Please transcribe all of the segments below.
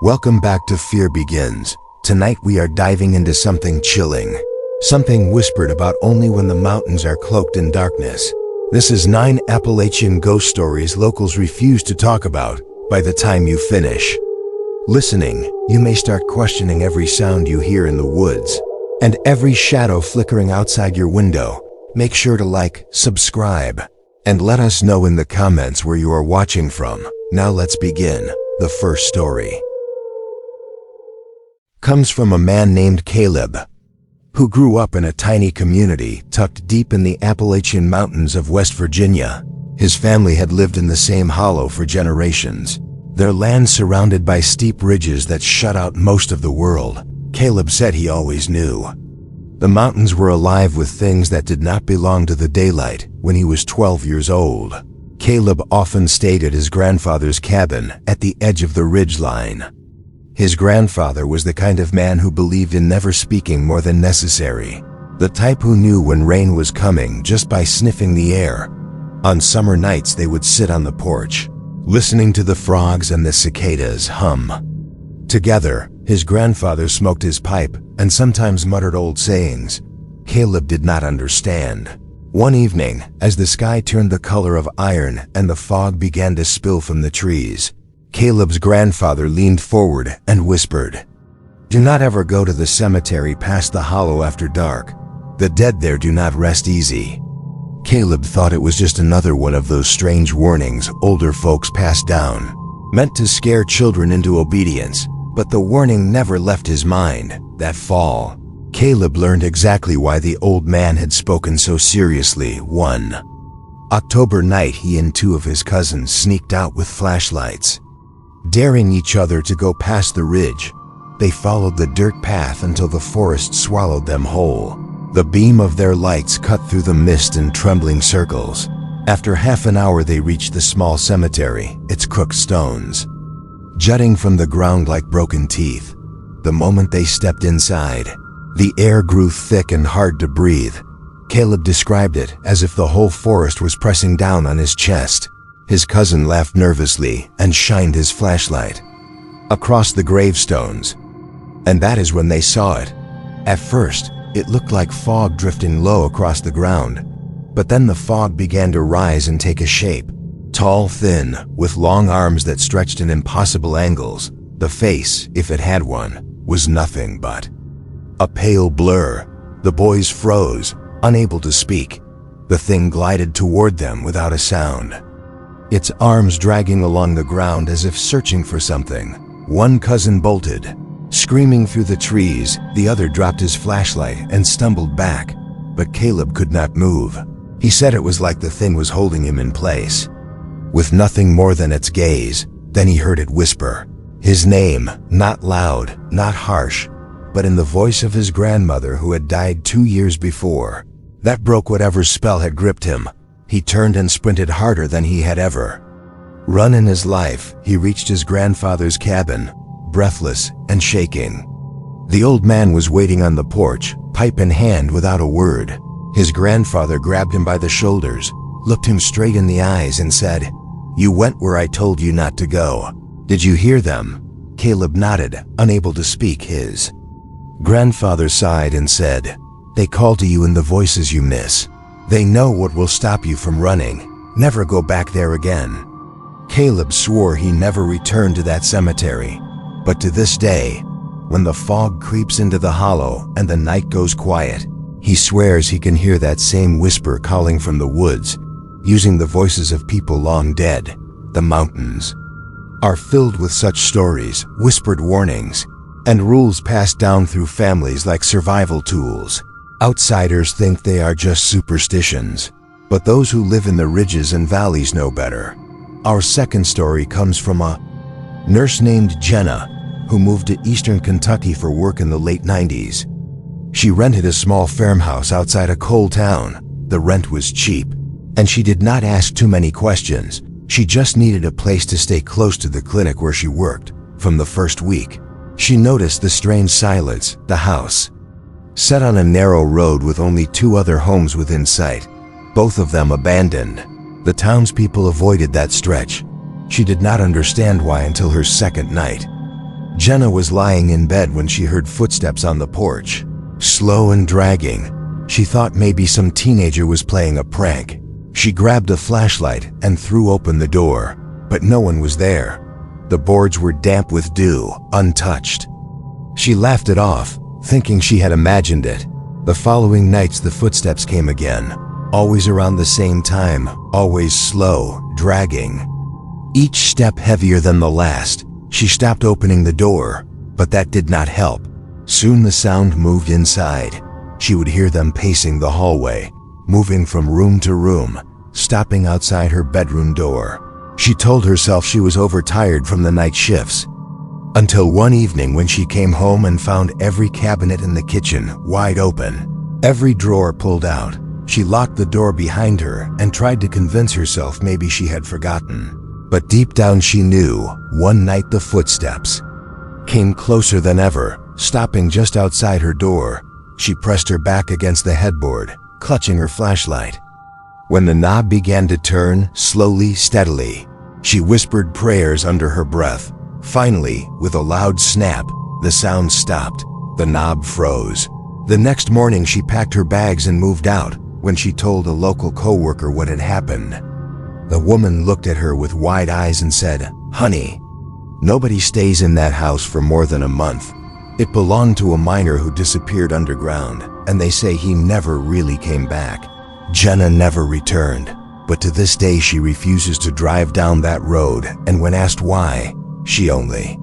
Welcome back to Fear Begins. Tonight we are diving into something chilling. Something whispered about only when the mountains are cloaked in darkness. This is 9 Appalachian ghost stories locals refuse to talk about. By the time you finish listening, you may start questioning every sound you hear in the woods and every shadow flickering outside your window. Make sure to like, subscribe, and let us know in the comments where you are watching from. Now let's begin. The first story comes from a man named Caleb, who grew up in a tiny community tucked deep in the Appalachian Mountains of West Virginia. His family had lived in the same hollow for generations, their land surrounded by steep ridges that shut out most of the world. Caleb said he always knew the mountains were alive with things that did not belong to the daylight. When he was 12 years old, Caleb often stayed at his grandfather's cabin at the edge of the ridge line. His grandfather was the kind of man who believed in never speaking more than necessary, the type who knew when rain was coming just by sniffing the air. On summer nights they would sit on the porch, listening to the frogs and the cicadas hum. Together, his grandfather smoked his pipe and sometimes muttered old sayings Caleb did not understand. One evening, as the sky turned the color of iron and the fog began to spill from the trees, Caleb's grandfather leaned forward and whispered, "Do not ever go to the cemetery past the hollow after dark. The dead there do not rest easy." Caleb thought it was just another one of those strange warnings older folks passed down, meant to scare children into obedience. But the warning never left his mind. That fall, Caleb learned exactly why the old man had spoken so seriously. One October night, he and two of his cousins sneaked out with flashlights, daring each other to go past the ridge. They followed the dirt path until the forest swallowed them whole. The beam of their lights cut through the mist in trembling circles. After half an hour they reached the small cemetery, its crooked stones jutting from the ground like broken teeth. The moment they stepped inside, the air grew thick and hard to breathe. Caleb described it as if the whole forest was pressing down on his chest. His cousin laughed nervously and shined his flashlight across the gravestones. And that is when they saw it. At first, it looked like fog drifting low across the ground, but then the fog began to rise and take a shape. Tall, thin, with long arms that stretched in impossible angles. The face, if it had one, was nothing but a pale blur. The boys froze, unable to speak. The thing glided toward them without a sound, its arms dragging along the ground as if searching for something. One cousin bolted, screaming through the trees. The other dropped his flashlight and stumbled back, but Caleb could not move. He said it was like the thing was holding him in place, with nothing more than its gaze. Then he heard it whisper his name, not loud, not harsh, but in the voice of his grandmother who had died 2 years before. That broke whatever spell had gripped him. He turned and sprinted harder than he had ever run in his life. He reached his grandfather's cabin, breathless and shaking. The old man was waiting on the porch, pipe in hand, without a word. His grandfather grabbed him by the shoulders, looked him straight in the eyes and said, "You went where I told you not to go. Did you hear them?" Caleb nodded, unable to speak. His grandfather sighed and said, "They call to you in the voices you miss. They know what will stop you from running. Never go back there again." Caleb swore he never returned to that cemetery. But to this day, when the fog creeps into the hollow and the night goes quiet, he swears he can hear that same whisper calling from the woods, using the voices of people long dead. The mountains are filled with such stories, whispered warnings, and rules passed down through families like survival tools. Outsiders think they are just superstitions, but those who live in the ridges and valleys know better. Our second story comes from a nurse named Jenna, who moved to eastern Kentucky for work in the late 90s. She rented a small farmhouse outside a coal town. The rent was cheap, and she did not ask too many questions. She just needed a place to stay close to the clinic where she worked. From the first week, she noticed the strange silence. The house set on a narrow road with only 2 other homes within sight, both of them abandoned. The townspeople avoided that stretch. She did not understand why until her second night. Jenna was lying in bed when she heard footsteps on the porch, slow and dragging. She thought maybe some teenager was playing a prank. She grabbed a flashlight and threw open the door, but no one was there. The boards were damp with dew, untouched. She laughed it off, thinking she had imagined it. The following nights the footsteps came again, always around the same time, always slow, dragging. Each step heavier than the last. She stopped opening the door, but that did not help. Soon the sound moved inside. She would hear them pacing the hallway, moving from room to room, stopping outside her bedroom door. She told herself she was overtired from the night shifts, until one evening when she came home and found every cabinet in the kitchen wide open, every drawer pulled out. She locked the door behind her and tried to convince herself maybe she had forgotten. But deep down she knew, one night the footsteps came closer than ever, stopping just outside her door. She pressed her back against the headboard, clutching her flashlight. When the knob began to turn, slowly, steadily, she whispered prayers under her breath. Finally, with a loud snap, the sound stopped. The knob froze. The next morning she packed her bags and moved out. When she told a local coworker what had happened, the woman looked at her with wide eyes and said, "Honey, nobody stays in that house for more than a month. It belonged to a miner who disappeared underground, and they say he never really came back." Jenna never returned, but to this day she refuses to drive down that road, and when asked why, she only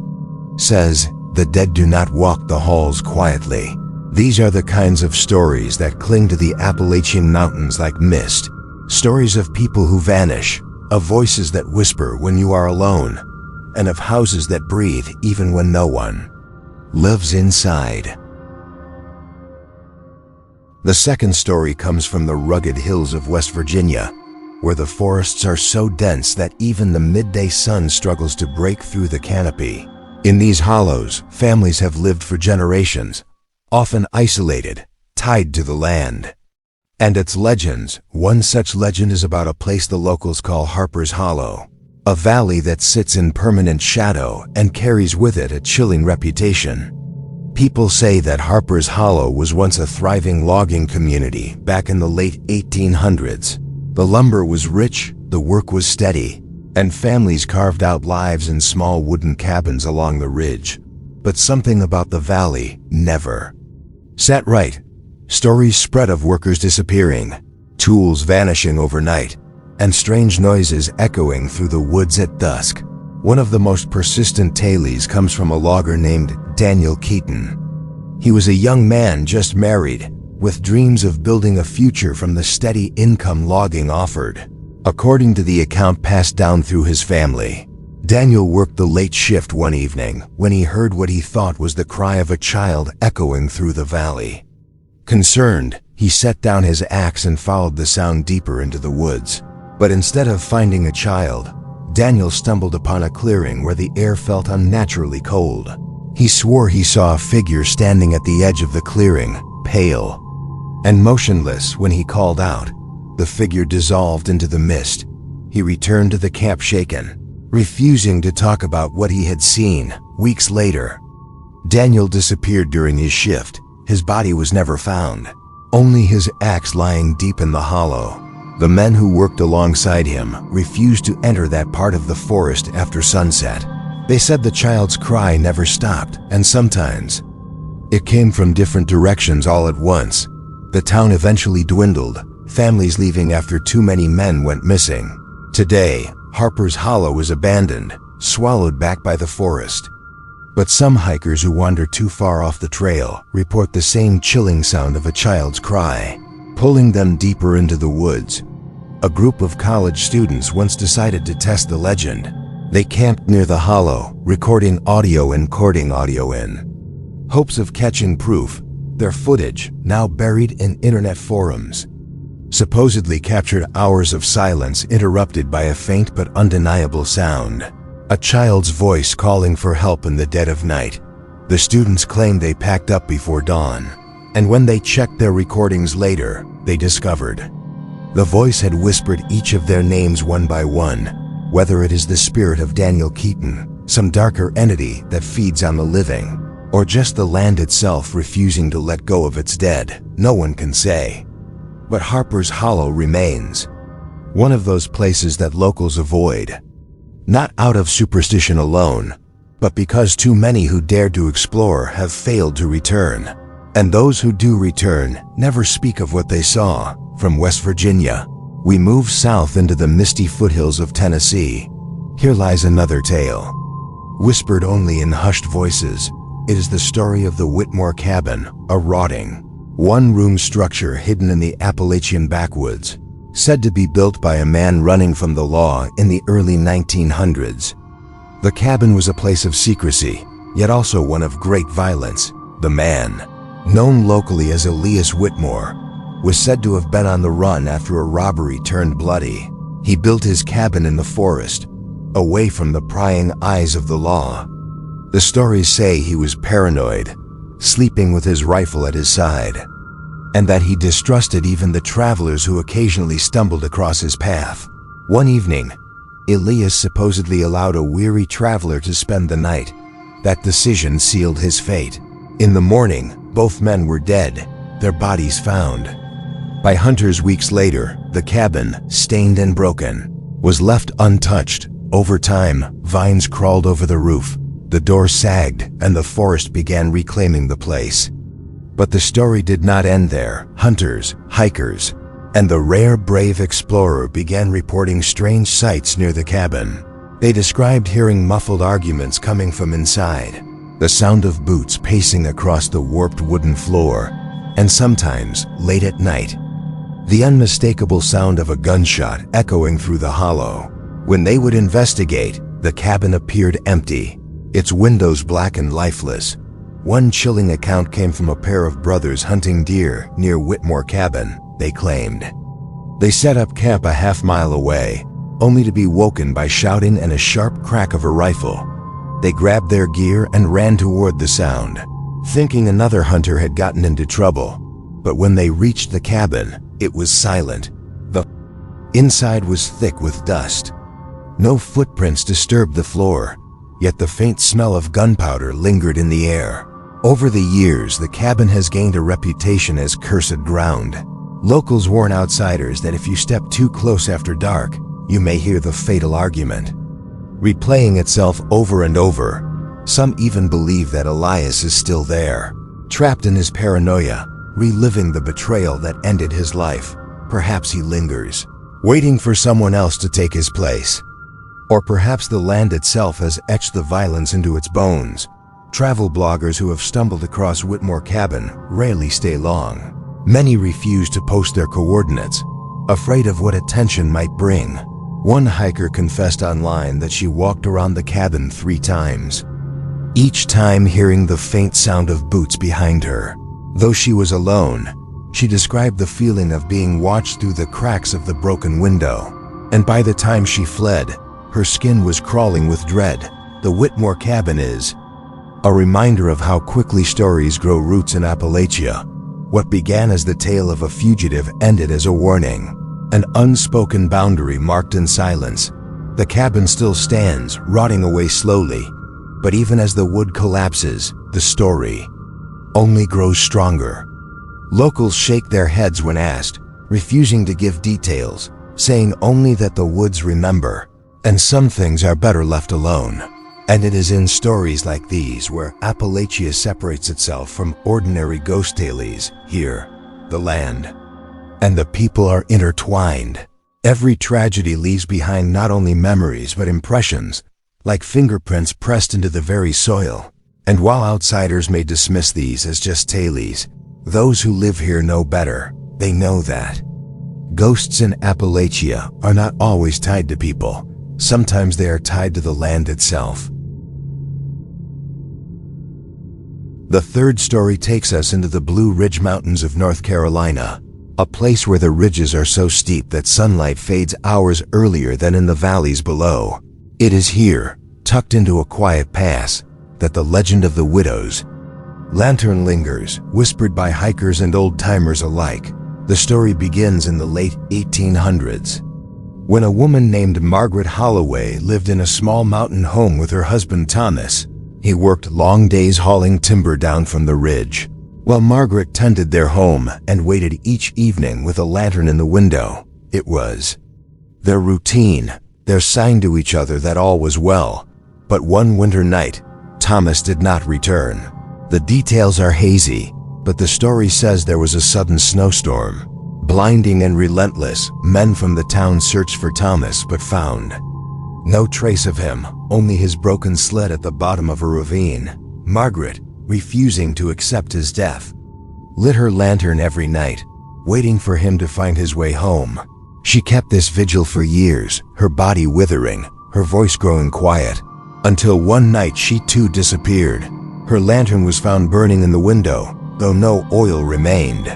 says, "The dead do not walk the halls quietly." These are the kinds of stories that cling to the Appalachian Mountains like mist. Stories of people who vanish, of voices that whisper when you are alone, and of houses that breathe even when no one lives inside. The second story comes from the rugged hills of West Virginia, where the forests are so dense that even the midday sun struggles to break through the canopy. In these hollows, families have lived for generations, often isolated, tied to the land and its legends. One such legend is about a place the locals call Harper's Hollow, a valley that sits in permanent shadow and carries with it a chilling reputation. People say that Harper's Hollow was once a thriving logging community back in the late 1800s. The lumber was rich, the work was steady, and families carved out lives in small wooden cabins along the ridge. But something about the valley never sat right. Stories spread of workers disappearing, tools vanishing overnight, and strange noises echoing through the woods at dusk. One of the most persistent tales comes from a logger named Daniel Keaton. He was a young man just married, with dreams of building a future from the steady income logging offered. According to the account passed down through his family, Daniel worked the late shift one evening when he heard what he thought was the cry of a child echoing through the valley. Concerned, he set down his axe and followed the sound deeper into the woods. But instead of finding a child, Daniel stumbled upon a clearing where the air felt unnaturally cold. He swore he saw a figure standing at the edge of the clearing, pale and motionless. When he called out, the figure dissolved into the mist. He returned to the camp shaken, refusing to talk about what he had seen. Weeks later, Daniel disappeared during his shift. His body was never found, only his axe lying deep in the hollow. The men who worked alongside him refused to enter that part of the forest after sunset. They said the child's cry never stopped, and sometimes it came from different directions all at once. The town eventually dwindled, families leaving after too many men went missing. Today, Harper's Hollow is abandoned, swallowed back by the forest. But some hikers who wander too far off the trail report the same chilling sound of a child's cry, pulling them deeper into the woods. A group of college students once decided to test the legend. They camped near the hollow, recording audio and coding audio in hopes of catching proof. Their footage, now buried in internet forums, supposedly captured hours of silence interrupted by a faint but undeniable sound. A child's voice calling for help in the dead of night. The students claimed they packed up before dawn, and when they checked their recordings later, they discovered the voice had whispered each of their names one by one. Whether it is the spirit of Daniel Keaton some darker entity that feeds on the living, or just the land itself refusing to let go of its dead. No one can say. But Harper's Hollow remains, one of those places that locals avoid, not out of superstition alone, but because too many who dared to explore have failed to return. And those who do return never speak of what they saw. From West Virginia, we move south into the misty foothills of Tennessee. Here lies another tale. Whispered only in hushed voices, it is the story of the Whitmore Cabin, a rotting, one-room structure hidden in the Appalachian backwoods, said to be built by a man running from the law in the early 1900s. The cabin was a place of secrecy, yet also one of great violence. The man, known locally as Elias Whitmore, was said to have been on the run after a robbery turned bloody. He built his cabin in the forest, away from the prying eyes of the law. The stories say he was paranoid, sleeping with his rifle at his side, and that he distrusted even the travelers who occasionally stumbled across his path. One evening, Elias supposedly allowed a weary traveler to spend the night. That decision sealed his fate. In the morning, both men were dead, their bodies found by hunters weeks later. The cabin, stained and broken, was left untouched. Over time, vines crawled over the roof, the door sagged, and the forest began reclaiming the place. But the story did not end there. Hunters, hikers, and the rare brave explorer began reporting strange sights near the cabin. They described hearing muffled arguments coming from inside, the sound of boots pacing across the warped wooden floor, and sometimes, late at night, the unmistakable sound of a gunshot echoing through the hollow. When they would investigate, the cabin appeared empty, its windows black and lifeless. One chilling account came from a pair of brothers hunting deer near Whitmore Cabin, they claimed. They set up camp a half-mile away, only to be woken by shouting and a sharp crack of a rifle. They grabbed their gear and ran toward the sound, thinking another hunter had gotten into trouble. But when they reached the cabin, it was silent. The inside was thick with dust. No footprints disturbed the floor, yet the faint smell of gunpowder lingered in the air. Over the years, the cabin has gained a reputation as cursed ground. Locals warn outsiders that if you step too close after dark, you may hear the fatal argument, replaying itself over and over. Some even believe that Elias is still there, trapped in his paranoia, reliving the betrayal that ended his life. Perhaps he lingers, waiting for someone else to take his place. Or perhaps the land itself has etched the violence into its bones. Travel bloggers who have stumbled across Whitmore Cabin rarely stay long. Many refuse to post their coordinates, afraid of what attention might bring. One hiker confessed online that she walked around the cabin 3 times, each time hearing the faint sound of boots behind her. Though she was alone, she described the feeling of being watched through the cracks of the broken window. And by the time she fled, her skin was crawling with dread. The Whitmore Cabin is a reminder of how quickly stories grow roots in Appalachia. What began as the tale of a fugitive ended as a warning, an unspoken boundary marked in silence. The cabin still stands, rotting away slowly, but even as the wood collapses, the story only grows stronger. Locals shake their heads when asked, refusing to give details, saying only that the woods remember, and some things are better left alone. And it is in stories like these where Appalachia separates itself from ordinary ghost tales. Here, the land and the people are intertwined. Every tragedy leaves behind not only memories but impressions, like fingerprints pressed into the very soil. And while outsiders may dismiss these as just tales, those who live here know better. They know that ghosts in Appalachia are not always tied to people. Sometimes they are tied to the land itself. The third story takes us into the Blue Ridge Mountains of North Carolina, a place where the ridges are so steep that sunlight fades hours earlier than in the valleys below. It is here, tucked into a quiet pass, that the legend of the widow's lantern lingers, whispered by hikers and old-timers alike. The story begins in the late 1800s. When a woman named Margaret Holloway lived in a small mountain home with her husband Thomas, he worked long days hauling timber down from the ridge, while Margaret tended their home and waited each evening with a lantern in the window. It was their routine, their sign to each other that all was well. But one winter night, Thomas did not return. The details are hazy, but the story says there was a sudden snowstorm. Blinding and relentless, men from the town searched for Thomas but found no trace of him, only his broken sled at the bottom of a ravine. Margaret, refusing to accept his death, lit her lantern every night, waiting for him to find his way home. She kept this vigil for years, her body withering, her voice growing quiet, until one night she too disappeared. Her lantern was found burning in the window, though no oil remained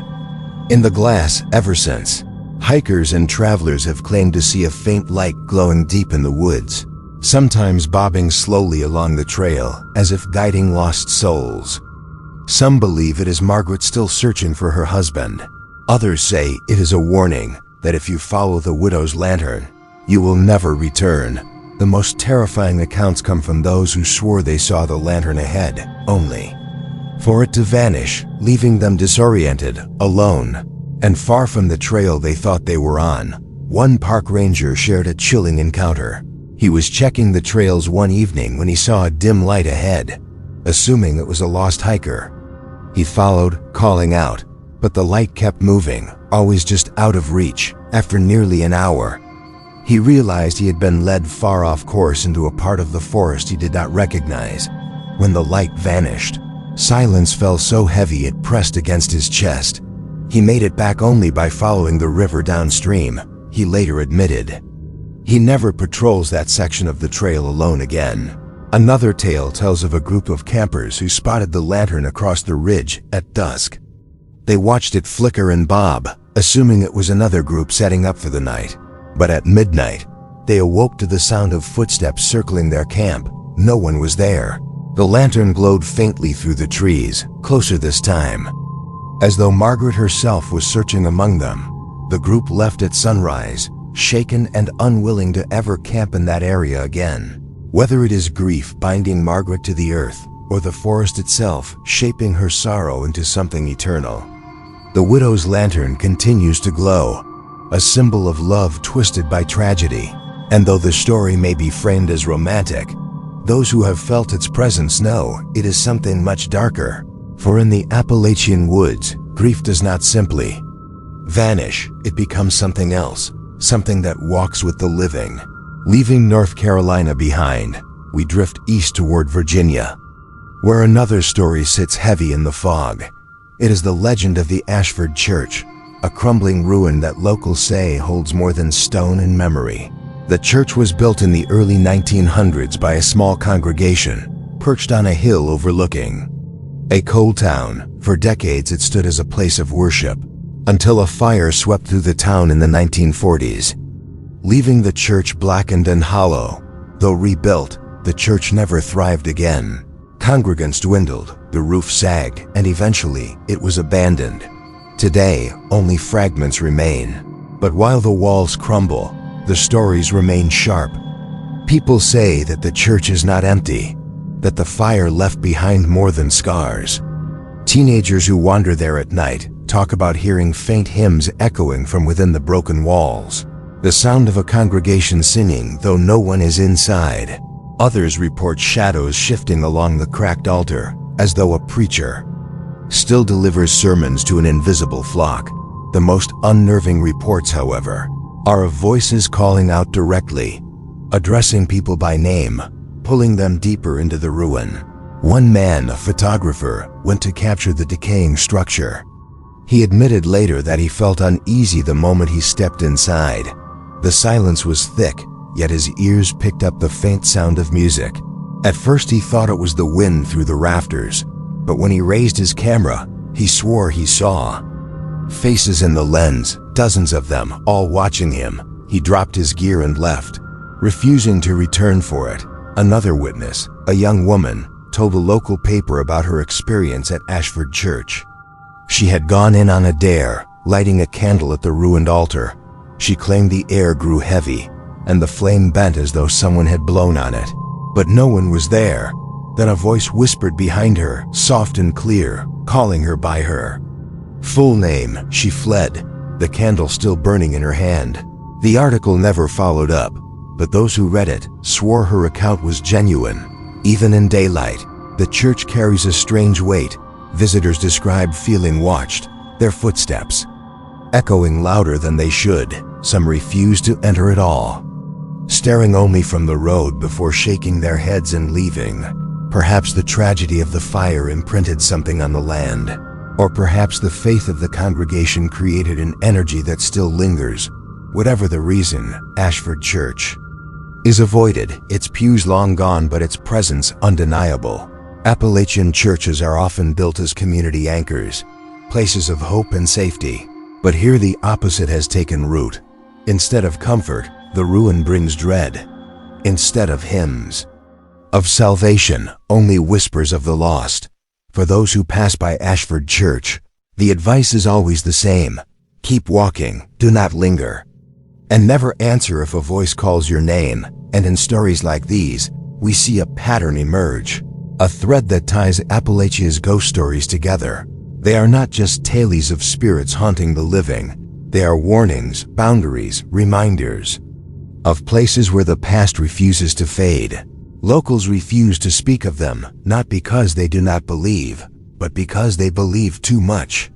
in the glass ever since. Hikers and travelers have claimed to see a faint light glowing deep in the woods, sometimes bobbing slowly along the trail as if guiding lost souls. Some believe it is Margaret still searching for her husband. Others say it is a warning that if you follow the widow's lantern, you will never return. The most terrifying accounts come from those who swore they saw the lantern ahead, only for it to vanish, leaving them disoriented, alone, and far from the trail they thought they were on. One park ranger shared a chilling encounter. He was checking the trails one evening when he saw a dim light ahead. Assuming it was a lost hiker, he followed, calling out, but the light kept moving, always just out of reach. After nearly an hour, he realized he had been led far off course into a part of the forest he did not recognize. When the light vanished, silence fell so heavy it pressed against his chest. He made it back only by following the river downstream, he later admitted. He never patrols that section of the trail alone again. Another tale tells of a group of campers who spotted the lantern across the ridge at dusk. They watched it flicker and bob, assuming it was another group setting up for the night. But at midnight, they awoke to the sound of footsteps circling their camp. No one was there. The lantern glowed faintly through the trees, closer this time, as though Margaret herself was searching among them. The group left at sunrise, shaken and unwilling to ever camp in that area again. Whether it is grief binding Margaret to the earth, or the forest itself shaping her sorrow into something eternal, the widow's lantern continues to glow, a symbol of love twisted by tragedy. And though the story may be framed as romantic, those who have felt its presence know it is something much darker. For in the Appalachian woods, grief does not simply vanish, it becomes something else, something that walks with the living. Leaving North Carolina behind, we drift east toward Virginia, where another story sits heavy in the fog. It is the legend of the Ashford Church, a crumbling ruin that locals say holds more than stone and memory. The church was built in the early 1900s by a small congregation, perched on a hill overlooking a coal town. For decades it stood as a place of worship, until a fire swept through the town in the 1940s, leaving the church blackened and hollow. Though rebuilt, the church never thrived again. Congregants dwindled, the roof sagged, and eventually it was abandoned. Today, only fragments remain. But while the walls crumble, the stories remain sharp. People say that the church is not empty, that the fire left behind more than scars. Teenagers who wander there at night talk about hearing faint hymns echoing from within the broken walls, the sound of a congregation singing though no one is inside. Others report shadows shifting along the cracked altar, as though a preacher still delivers sermons to an invisible flock. The most unnerving reports, however, are of voices calling out directly, addressing people by name, pulling them deeper into the ruin. One man, a photographer, went to capture the decaying structure. He admitted later that he felt uneasy the moment he stepped inside. The silence was thick, yet his ears picked up the faint sound of music. At first he thought it was the wind through the rafters, but when he raised his camera, he swore he saw faces in the lens, dozens of them, all watching him. He dropped his gear and left, refusing to return for it. Another witness, a young woman, told a local paper about her experience at Ashford Church. She had gone in on a dare, lighting a candle at the ruined altar, She claimed the air grew heavy, and the flame bent as though someone had blown on it. But no one was there. Then a voice whispered behind her, soft and clear, calling her by her full name. She fled, the candle still burning in her hand. The article never followed up, but those who read it swore her account was genuine. Even in daylight, the church carries a strange weight. Visitors describe feeling watched, their footsteps echoing louder than they should. Some refuse to enter at all, staring only from the road before shaking their heads and leaving. Perhaps the tragedy of the fire imprinted something on the land, or perhaps the faith of the congregation created an energy that still lingers. Whatever the reason, Ashford Church is avoided, its pews long gone but its presence undeniable. Appalachian churches are often built as community anchors, places of hope and safety. But here the opposite has taken root. Instead of comfort, the ruin brings dread. Instead of hymns of salvation, only whispers of the lost. For those who pass by Ashford Church, the advice is always the same. Keep walking, do not linger, and never answer if a voice calls your name. And in stories like these, we see a pattern emerge, a thread that ties Appalachia's ghost stories together. They are not just tales of spirits haunting the living. They are warnings, boundaries, reminders of places where the past refuses to fade. Locals refuse to speak of them, not because they do not believe, but because they believe too much.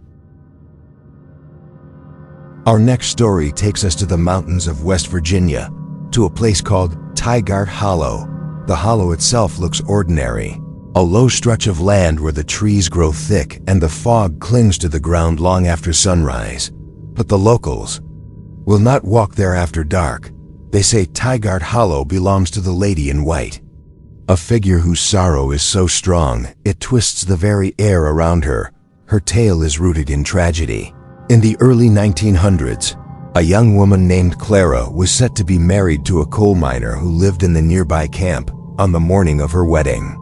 Our next story takes us to the mountains of West Virginia, to a place called Tygart Hollow. The hollow itself looks ordinary, a low stretch of land where the trees grow thick and the fog clings to the ground long after sunrise. But the locals will not walk there after dark. They say Tygart Hollow belongs to the Lady in White, a figure whose sorrow is so strong it twists the very air around her. Her tale is rooted in tragedy. In the early 1900s, a young woman named Clara was set to be married to a coal miner who lived in the nearby camp. On the morning of her wedding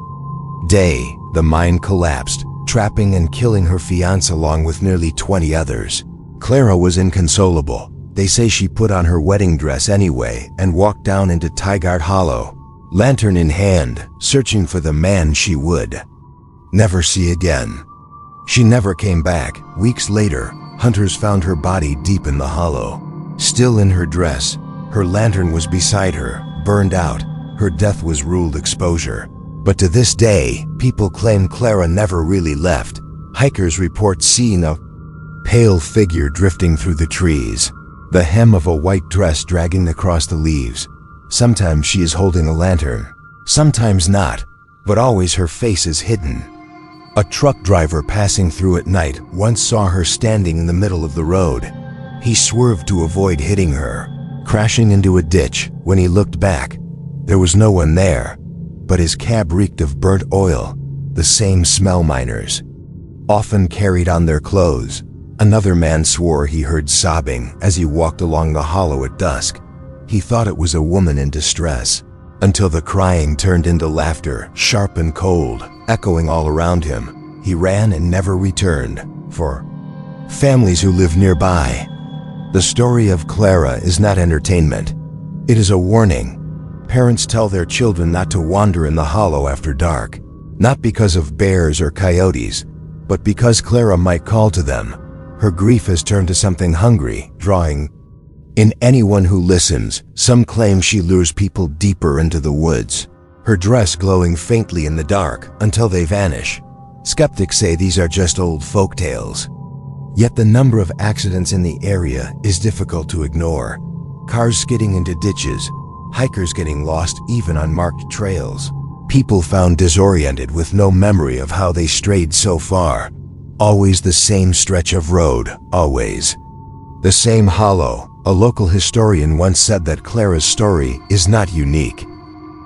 day, the mine collapsed, trapping and killing her fiancé along with nearly 20 others. Clara was inconsolable. They say she put on her wedding dress anyway and walked down into Tygart Hollow, lantern in hand, searching for the man she would never see again. She never came back. Weeks later, hunters found her body deep in the hollow. Still in her dress, her lantern was beside her, burned out. Her death was ruled exposure. But to this day, people claim Clara never really left. Hikers report seeing a pale figure drifting through the trees, the hem of a white dress dragging across the leaves. Sometimes she is holding a lantern, sometimes not, but always her face is hidden. A truck driver passing through at night once saw her standing in the middle of the road. He swerved to avoid hitting her, crashing into a ditch. When he looked back, there was no one there, but his cab reeked of burnt oil, the same smell miners often carried on their clothes. Another man swore he heard sobbing as he walked along the hollow at dusk. He thought it was a woman in distress, until the crying turned into laughter, sharp and cold, echoing all around him. He ran and never returned. For families who live nearby, the story of Clara is not entertainment. It is a warning. Parents tell their children not to wander in the hollow after dark, not because of bears or coyotes, but because Clara might call to them. Her grief has turned to something hungry, drawing in anyone who listens. Some claim she lures people deeper into the woods, her dress glowing faintly in the dark until they vanish. Skeptics say these are just old folk tales. Yet the number of accidents in the area is difficult to ignore. Cars skidding into ditches, hikers getting lost even on marked trails, people found disoriented with no memory of how they strayed so far. Always the same stretch of road, always the same hollow. A local historian once said that Clara's story is not unique,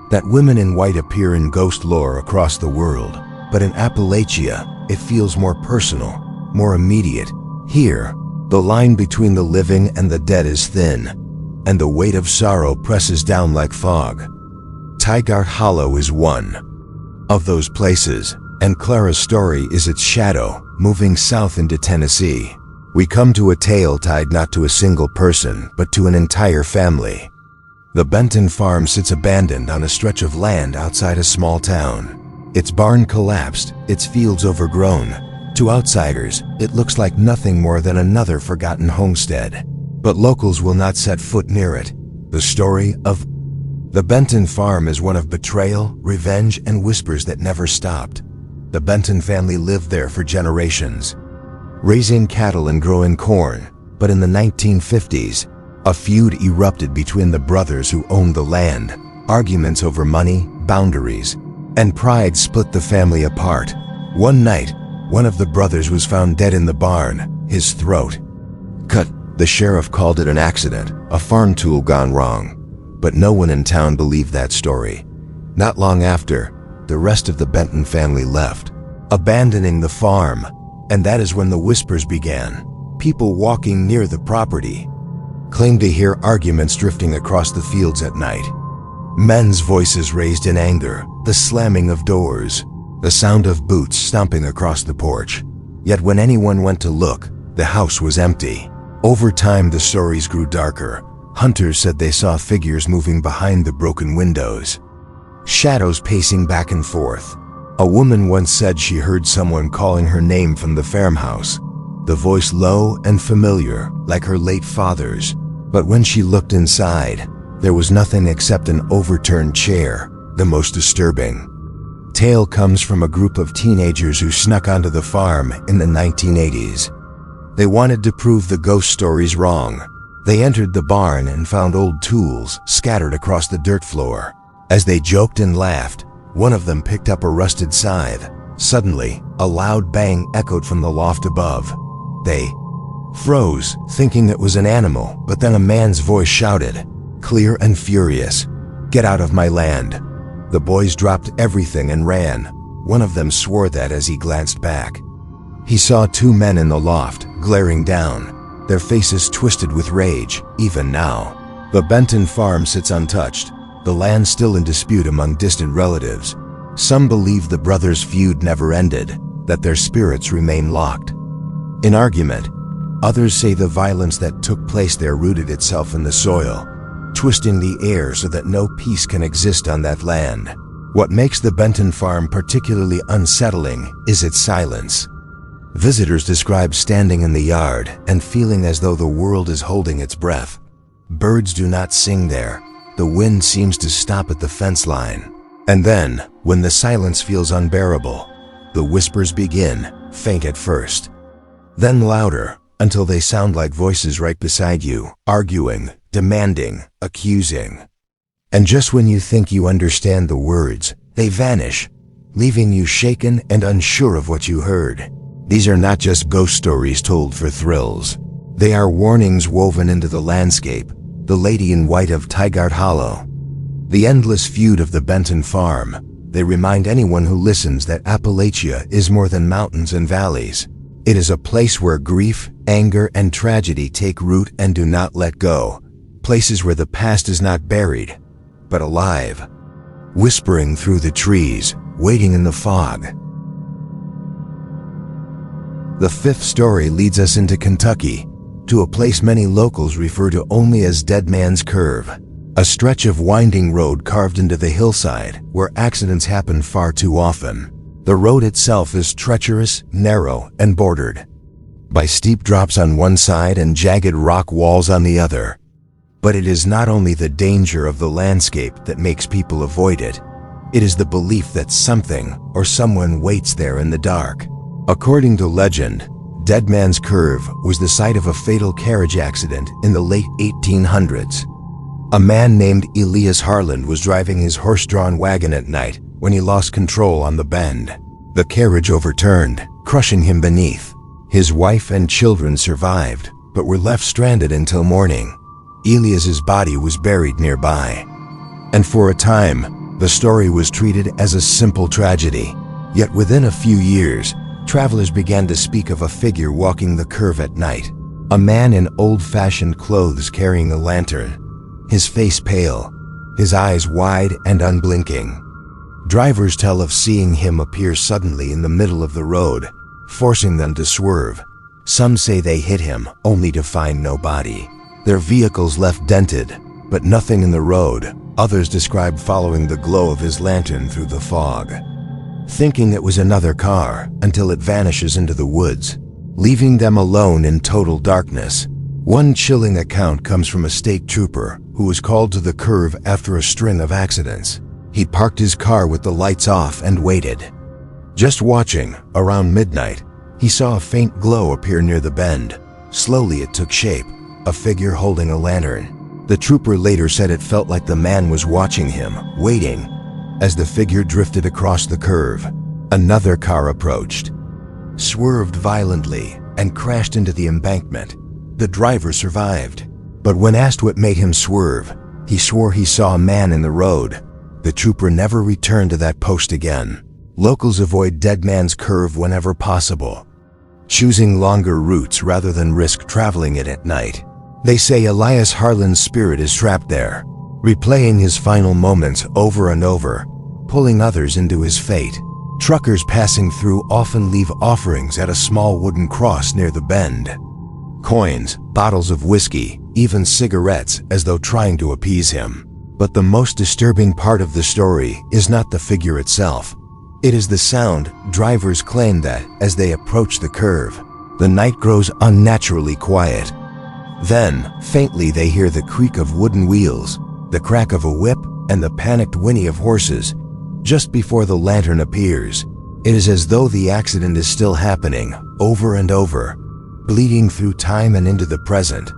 that women in white appear in ghost lore across the world, but in Appalachia, it feels more personal, more immediate. Here, the line between the living and the dead is thin, and the weight of sorrow presses down like fog. Tygart Hollow is one of those places, and Clara's story is its shadow, moving south into Tennessee. We come to a tale tied not to a single person, but to an entire family. The Benton farm sits abandoned on a stretch of land outside a small town. Its barn collapsed, its fields overgrown. To outsiders, it looks like nothing more than another forgotten homestead. But locals will not set foot near it. The story of the Benton farm is one of betrayal, revenge, and whispers that never stopped. The Benton family lived there for generations, raising cattle and growing corn. But in the 1950s, a feud erupted between the brothers who owned the land. Arguments over money, boundaries, and pride split the family apart. One night, one of the brothers was found dead in the barn, his throat cut. The sheriff called it an accident, a farm tool gone wrong. But no one in town believed that story. Not long after, the rest of the Benton family left, abandoning the farm. And that is when the whispers began. People walking near the property claimed to hear arguments drifting across the fields at night. Men's voices raised in anger, the slamming of doors, the sound of boots stomping across the porch. Yet when anyone went to look, the house was empty. Over time, the stories grew darker. Hunters said they saw figures moving behind the broken windows, shadows pacing back and forth. A woman once said she heard someone calling her name from the farmhouse, the voice low and familiar, like her late father's. But when she looked inside, there was nothing except an overturned chair. The most disturbing tale comes from a group of teenagers who snuck onto the farm in the 1980s. They wanted to prove the ghost stories wrong. They entered the barn and found old tools scattered across the dirt floor. As they joked and laughed, one of them picked up a rusted scythe. Suddenly, a loud bang echoed from the loft above. They froze, thinking it was an animal, but then a man's voice shouted, clear and furious, "Get out of my land." The boys dropped everything and ran. One of them swore that as he glanced back, he saw two men in the loft, glaring down, their faces twisted with rage. Even now, the Benton farm sits untouched, the land still in dispute among distant relatives. Some believe the brothers' feud never ended, that their spirits remain locked in argument. Others say the violence that took place there rooted itself in the soil, twisting the air so that no peace can exist on that land. What makes the Benton farm particularly unsettling is its silence. Visitors describe standing in the yard and feeling as though the world is holding its breath. Birds do not sing there. The wind seems to stop at the fence line. And then, when the silence feels unbearable, the whispers begin, faint at first, then louder, until they sound like voices right beside you, arguing, demanding, accusing. And just when you think you understand the words, they vanish, leaving you shaken and unsure of what you heard. These are not just ghost stories told for thrills. They are warnings woven into the landscape, the Lady in White of Tigard Hollow, the endless feud of the Benton farm. They remind anyone who listens that Appalachia is more than mountains and valleys. It is a place where grief, anger, and tragedy take root and do not let go. Places where the past is not buried, but alive, whispering through the trees, waiting in the fog. The fifth story leads us into Kentucky, to a place many locals refer to only as Dead Man's Curve, a stretch of winding road carved into the hillside where accidents happen far too often. The road itself is treacherous, narrow, and bordered by steep drops on one side and jagged rock walls on the other. But it is not only the danger of the landscape that makes people avoid it. It is the belief that something or someone waits there in the dark. According to legend, Dead Man's Curve was the site of a fatal carriage accident in the late 1800s. A man named Elias Harland was driving his horse-drawn wagon at night when he lost control on the bend. The carriage overturned, crushing him beneath. His wife and children survived, but were left stranded until morning. Elias's body was buried nearby. And for a time, the story was treated as a simple tragedy. Yet within a few years, travelers began to speak of a figure walking the curve at night. A man in old-fashioned clothes carrying a lantern, his face pale, his eyes wide and unblinking. Drivers tell of seeing him appear suddenly in the middle of the road, forcing them to swerve. Some say they hit him, only to find no body. Their vehicles left dented, but nothing in the road. Others describe following the glow of his lantern through the fog, thinking it was another car, until it vanishes into the woods, leaving them alone in total darkness. One chilling account comes from a state trooper who was called to the curve after a string of accidents. He parked his car with the lights off and waited. Just watching, around midnight, he saw a faint glow appear near the bend. Slowly it took shape, a figure holding a lantern. The trooper later said it felt like the man was watching him, waiting. As the figure drifted across the curve, another car approached, swerved violently, and crashed into the embankment. The driver survived, but when asked what made him swerve, he swore he saw a man in the road. The trooper never returned to that post again. Locals avoid Dead Man's Curve whenever possible, choosing longer routes rather than risk traveling it at night. They say Elias Harlan's spirit is trapped there, replaying his final moments over and over, pulling others into his fate. Truckers passing through often leave offerings at a small wooden cross near the bend. Coins, bottles of whiskey, even cigarettes, as though trying to appease him. But the most disturbing part of the story is not the figure itself. It is the sound. Drivers claim that, as they approach the curve, the night grows unnaturally quiet. Then, faintly they hear the creak of wooden wheels, the crack of a whip, and the panicked whinny of horses. Just before the lantern appears, it is as though the accident is still happening, over and over, bleeding through time and into the present.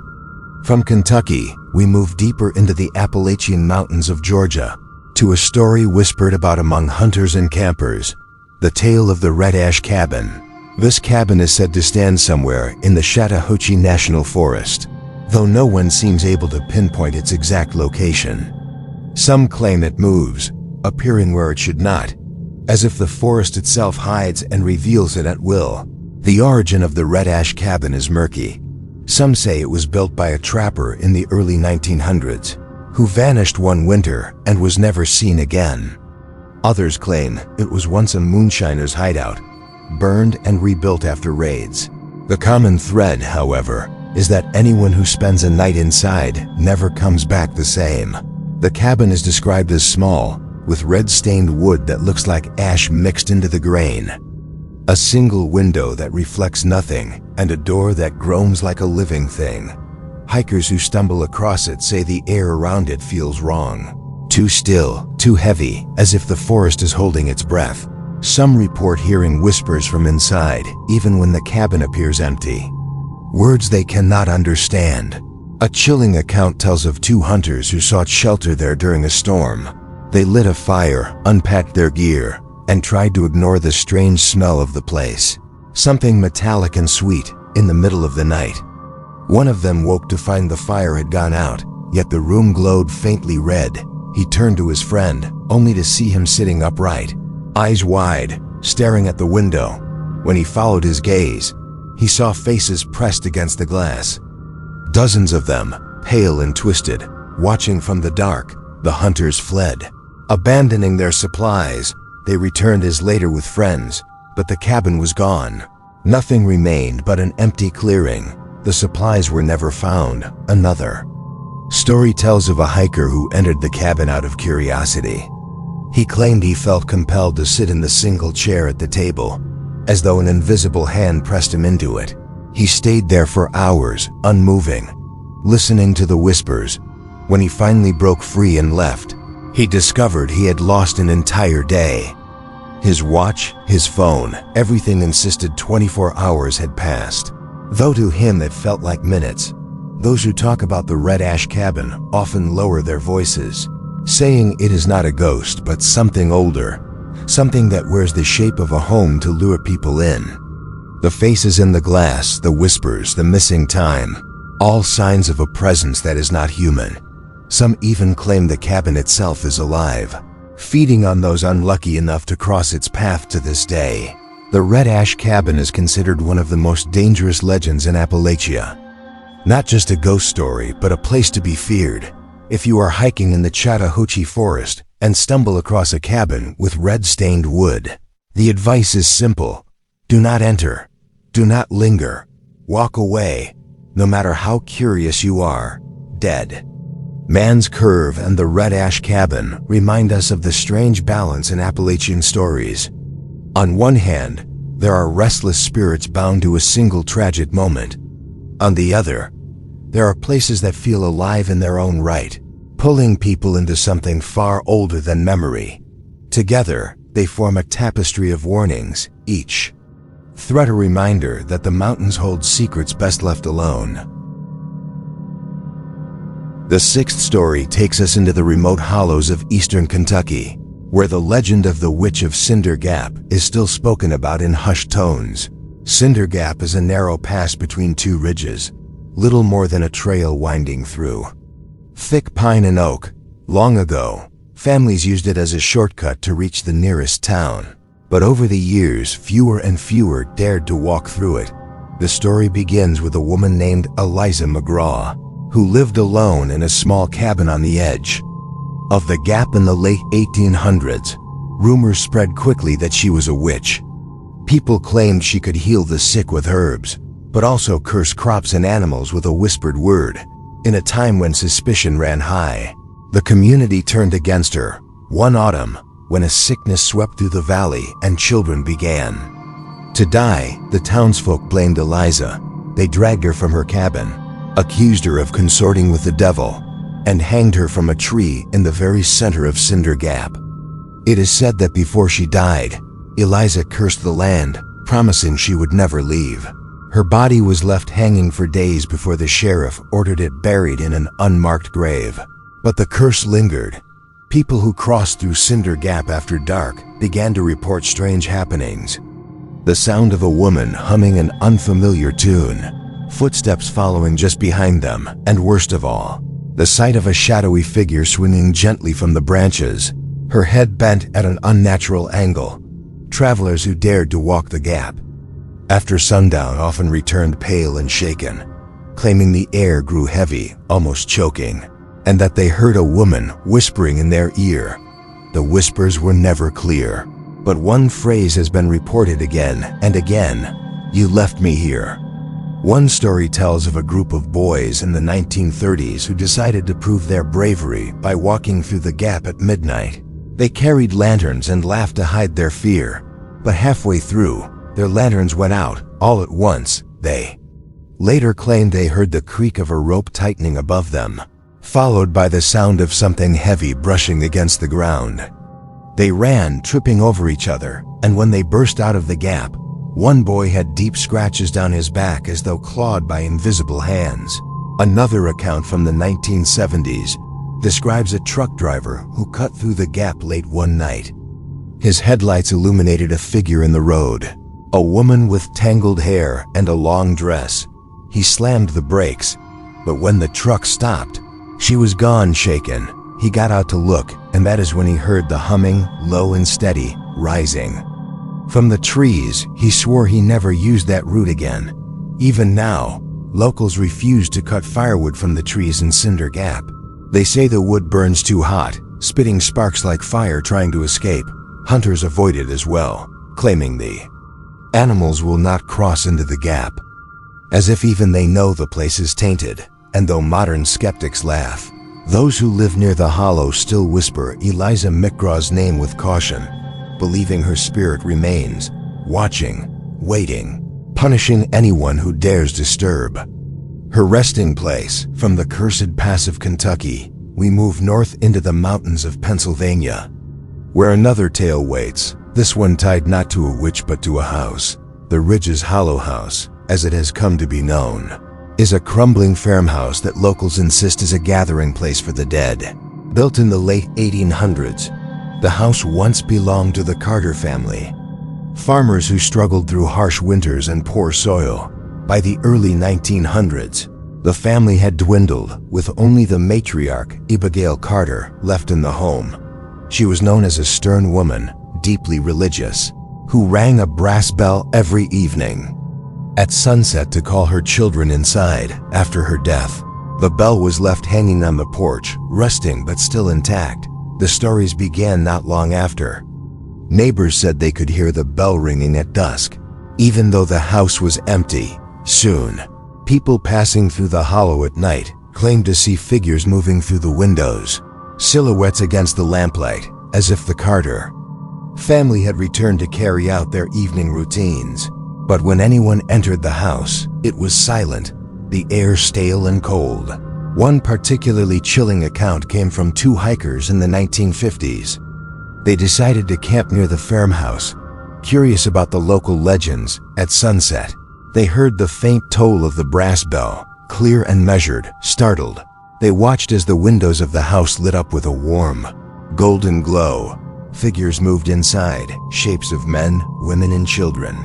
From Kentucky, we move deeper into the Appalachian Mountains of Georgia, to a story whispered about among hunters and campers, the tale of the Red Ash Cabin. This cabin is said to stand somewhere in the Chattahoochee National Forest, though no one seems able to pinpoint its exact location. Some claim it moves, appearing where it should not, as if the forest itself hides and reveals it at will. The origin of the Red Ash Cabin is murky. Some say it was built by a trapper in the early 1900s, who vanished one winter and was never seen again. Others claim it was once a moonshiner's hideout, burned and rebuilt after raids. The common thread, however, is that anyone who spends a night inside never comes back the same. The cabin is described as small, with red-stained wood that looks like ash mixed into the grain, a single window that reflects nothing, and a door that groans like a living thing. Hikers who stumble across it say the air around it feels wrong, too still, too heavy, as if the forest is holding its breath. Some report hearing whispers from inside, even when the cabin appears empty, words they cannot understand. A chilling account tells of two hunters who sought shelter there during a storm. They lit a fire, unpacked their gear, and tried to ignore the strange smell of the place. Something metallic and sweet, in the middle of the night. One of them woke to find the fire had gone out, yet the room glowed faintly red. He turned to his friend, only to see him sitting upright, eyes wide, staring at the window. When he followed his gaze, he saw faces pressed against the glass. Dozens of them, pale and twisted, watching from the dark. The hunters fled. Abandoning their supplies, they returned as later with friends, but the cabin was gone. Nothing remained but an empty clearing. The supplies were never found. Another story tells of a hiker who entered the cabin out of curiosity. He claimed he felt compelled to sit in the single chair at the table, as though an invisible hand pressed him into it. He stayed there for hours, unmoving, listening to the whispers. When he finally broke free and left, he discovered he had lost an entire day. His watch, his phone, everything insisted 24 hours had passed, though to him it felt like minutes. Those who talk about the Red Ash Cabin often lower their voices, saying it is not a ghost but something older, something that wears the shape of a home to lure people in. The faces in the glass, the whispers, the missing time, all signs of a presence that is not human. Some even claim the cabin itself is alive, feeding on those unlucky enough to cross its path to this day. The Red Ash Cabin is considered one of the most dangerous legends in Appalachia. Not just a ghost story, but a place to be feared. If you are hiking in the Chattahoochee Forest and stumble across a cabin with red-stained wood, the advice is simple. Do not enter. Do not linger. Walk away, no matter how curious you are. Dead. Man's Curve and the Red Ash Cabin remind us of the strange balance in Appalachian stories. On one hand, there are restless spirits bound to a single tragic moment. On the other, there are places that feel alive in their own right, pulling people into something far older than memory. Together, they form a tapestry of warnings, each thread a reminder that the mountains hold secrets best left alone. The sixth story takes us into the remote hollows of eastern Kentucky, where the legend of the Witch of Cinder Gap is still spoken about in hushed tones. Cinder Gap is a narrow pass between two ridges, little more than a trail winding through thick pine and oak. Long ago, families used it as a shortcut to reach the nearest town. But over the years, fewer and fewer dared to walk through it. The story begins with a woman named Eliza McGraw, who lived alone in a small cabin on the edge of the gap in the late 1800s. Rumors spread quickly that she was a witch. People claimed she could heal the sick with herbs, but also curse crops and animals with a whispered word. In a time when suspicion ran high, the community turned against her. One autumn, when a sickness swept through the valley and children began to die, the townsfolk blamed Eliza. They dragged her from her cabin, accused her of consorting with the devil, and hanged her from a tree in the very center of Cinder Gap. It is said that before she died, Eliza cursed the land, promising she would never leave. Her body was left hanging for days before the sheriff ordered it buried in an unmarked grave. But the curse lingered. People who crossed through Cinder Gap after dark began to report strange happenings. The sound of a woman humming an unfamiliar tune, footsteps following just behind them, and worst of all, the sight of a shadowy figure swinging gently from the branches, her head bent at an unnatural angle. Travelers who dared to walk the gap after sundown often returned pale and shaken, claiming the air grew heavy, almost choking, and that they heard a woman whispering in their ear. The whispers were never clear, but one phrase has been reported again and again: "You left me here." One story tells of a group of boys in the 1930s who decided to prove their bravery by walking through the gap at midnight. They carried lanterns and laughed to hide their fear, but halfway through, their lanterns went out all at once. They later claimed they heard the creak of a rope tightening above them, followed by the sound of something heavy brushing against the ground. They ran, tripping over each other, and when they burst out of the gap, one boy had deep scratches down his back as though clawed by invisible hands. Another account from the 1970s describes a truck driver who cut through the gap late one night. His headlights illuminated a figure in the road, a woman with tangled hair and a long dress. He slammed the brakes, but when the truck stopped, she was gone. Shaken, he got out to look, and that is when he heard the humming, low and steady, rising from the trees. He swore he never used that route again. Even now, locals refuse to cut firewood from the trees in Cinder Gap. They say the wood burns too hot, spitting sparks like fire trying to escape. Hunters avoid it as well, claiming the animals will not cross into the gap, as if even they know the place is tainted. And though modern skeptics laugh, those who live near the hollow still whisper Eliza McGraw's name with caution, believing her spirit remains, watching, waiting, punishing anyone who dares disturb her resting place. From the cursed pass of Kentucky, we move north into the mountains of Pennsylvania, where another tale waits, this one tied not to a witch but to a house. The Ridge's Hollow House, as it has come to be known, is a crumbling farmhouse that locals insist is a gathering place for the dead. Built in the late 1800s, the house once belonged to the Carter family, farmers who struggled through harsh winters and poor soil. By the early 1900s, the family had dwindled, with only the matriarch, Abigail Carter, left in the home. She was known as a stern woman, deeply religious, who rang a brass bell every evening at sunset to call her children inside. After her death, the bell was left hanging on the porch, rusting but still intact. The stories began not long after. Neighbors said they could hear the bell ringing at dusk. Even though the house was empty, Soon, people passing through the hollow at night claimed to see figures moving through the windows, silhouettes against the lamplight, as if the Carter family had returned to carry out their evening routines. But when anyone entered the house, it was silent, the air stale and cold. One particularly chilling account came from two hikers in the 1950s. They decided to camp near the farmhouse. Curious about the local legends, at sunset, they heard the faint toll of the brass bell, clear and measured. Startled, they watched as the windows of the house lit up with a warm, golden glow. Figures moved inside, shapes of men, women, and children.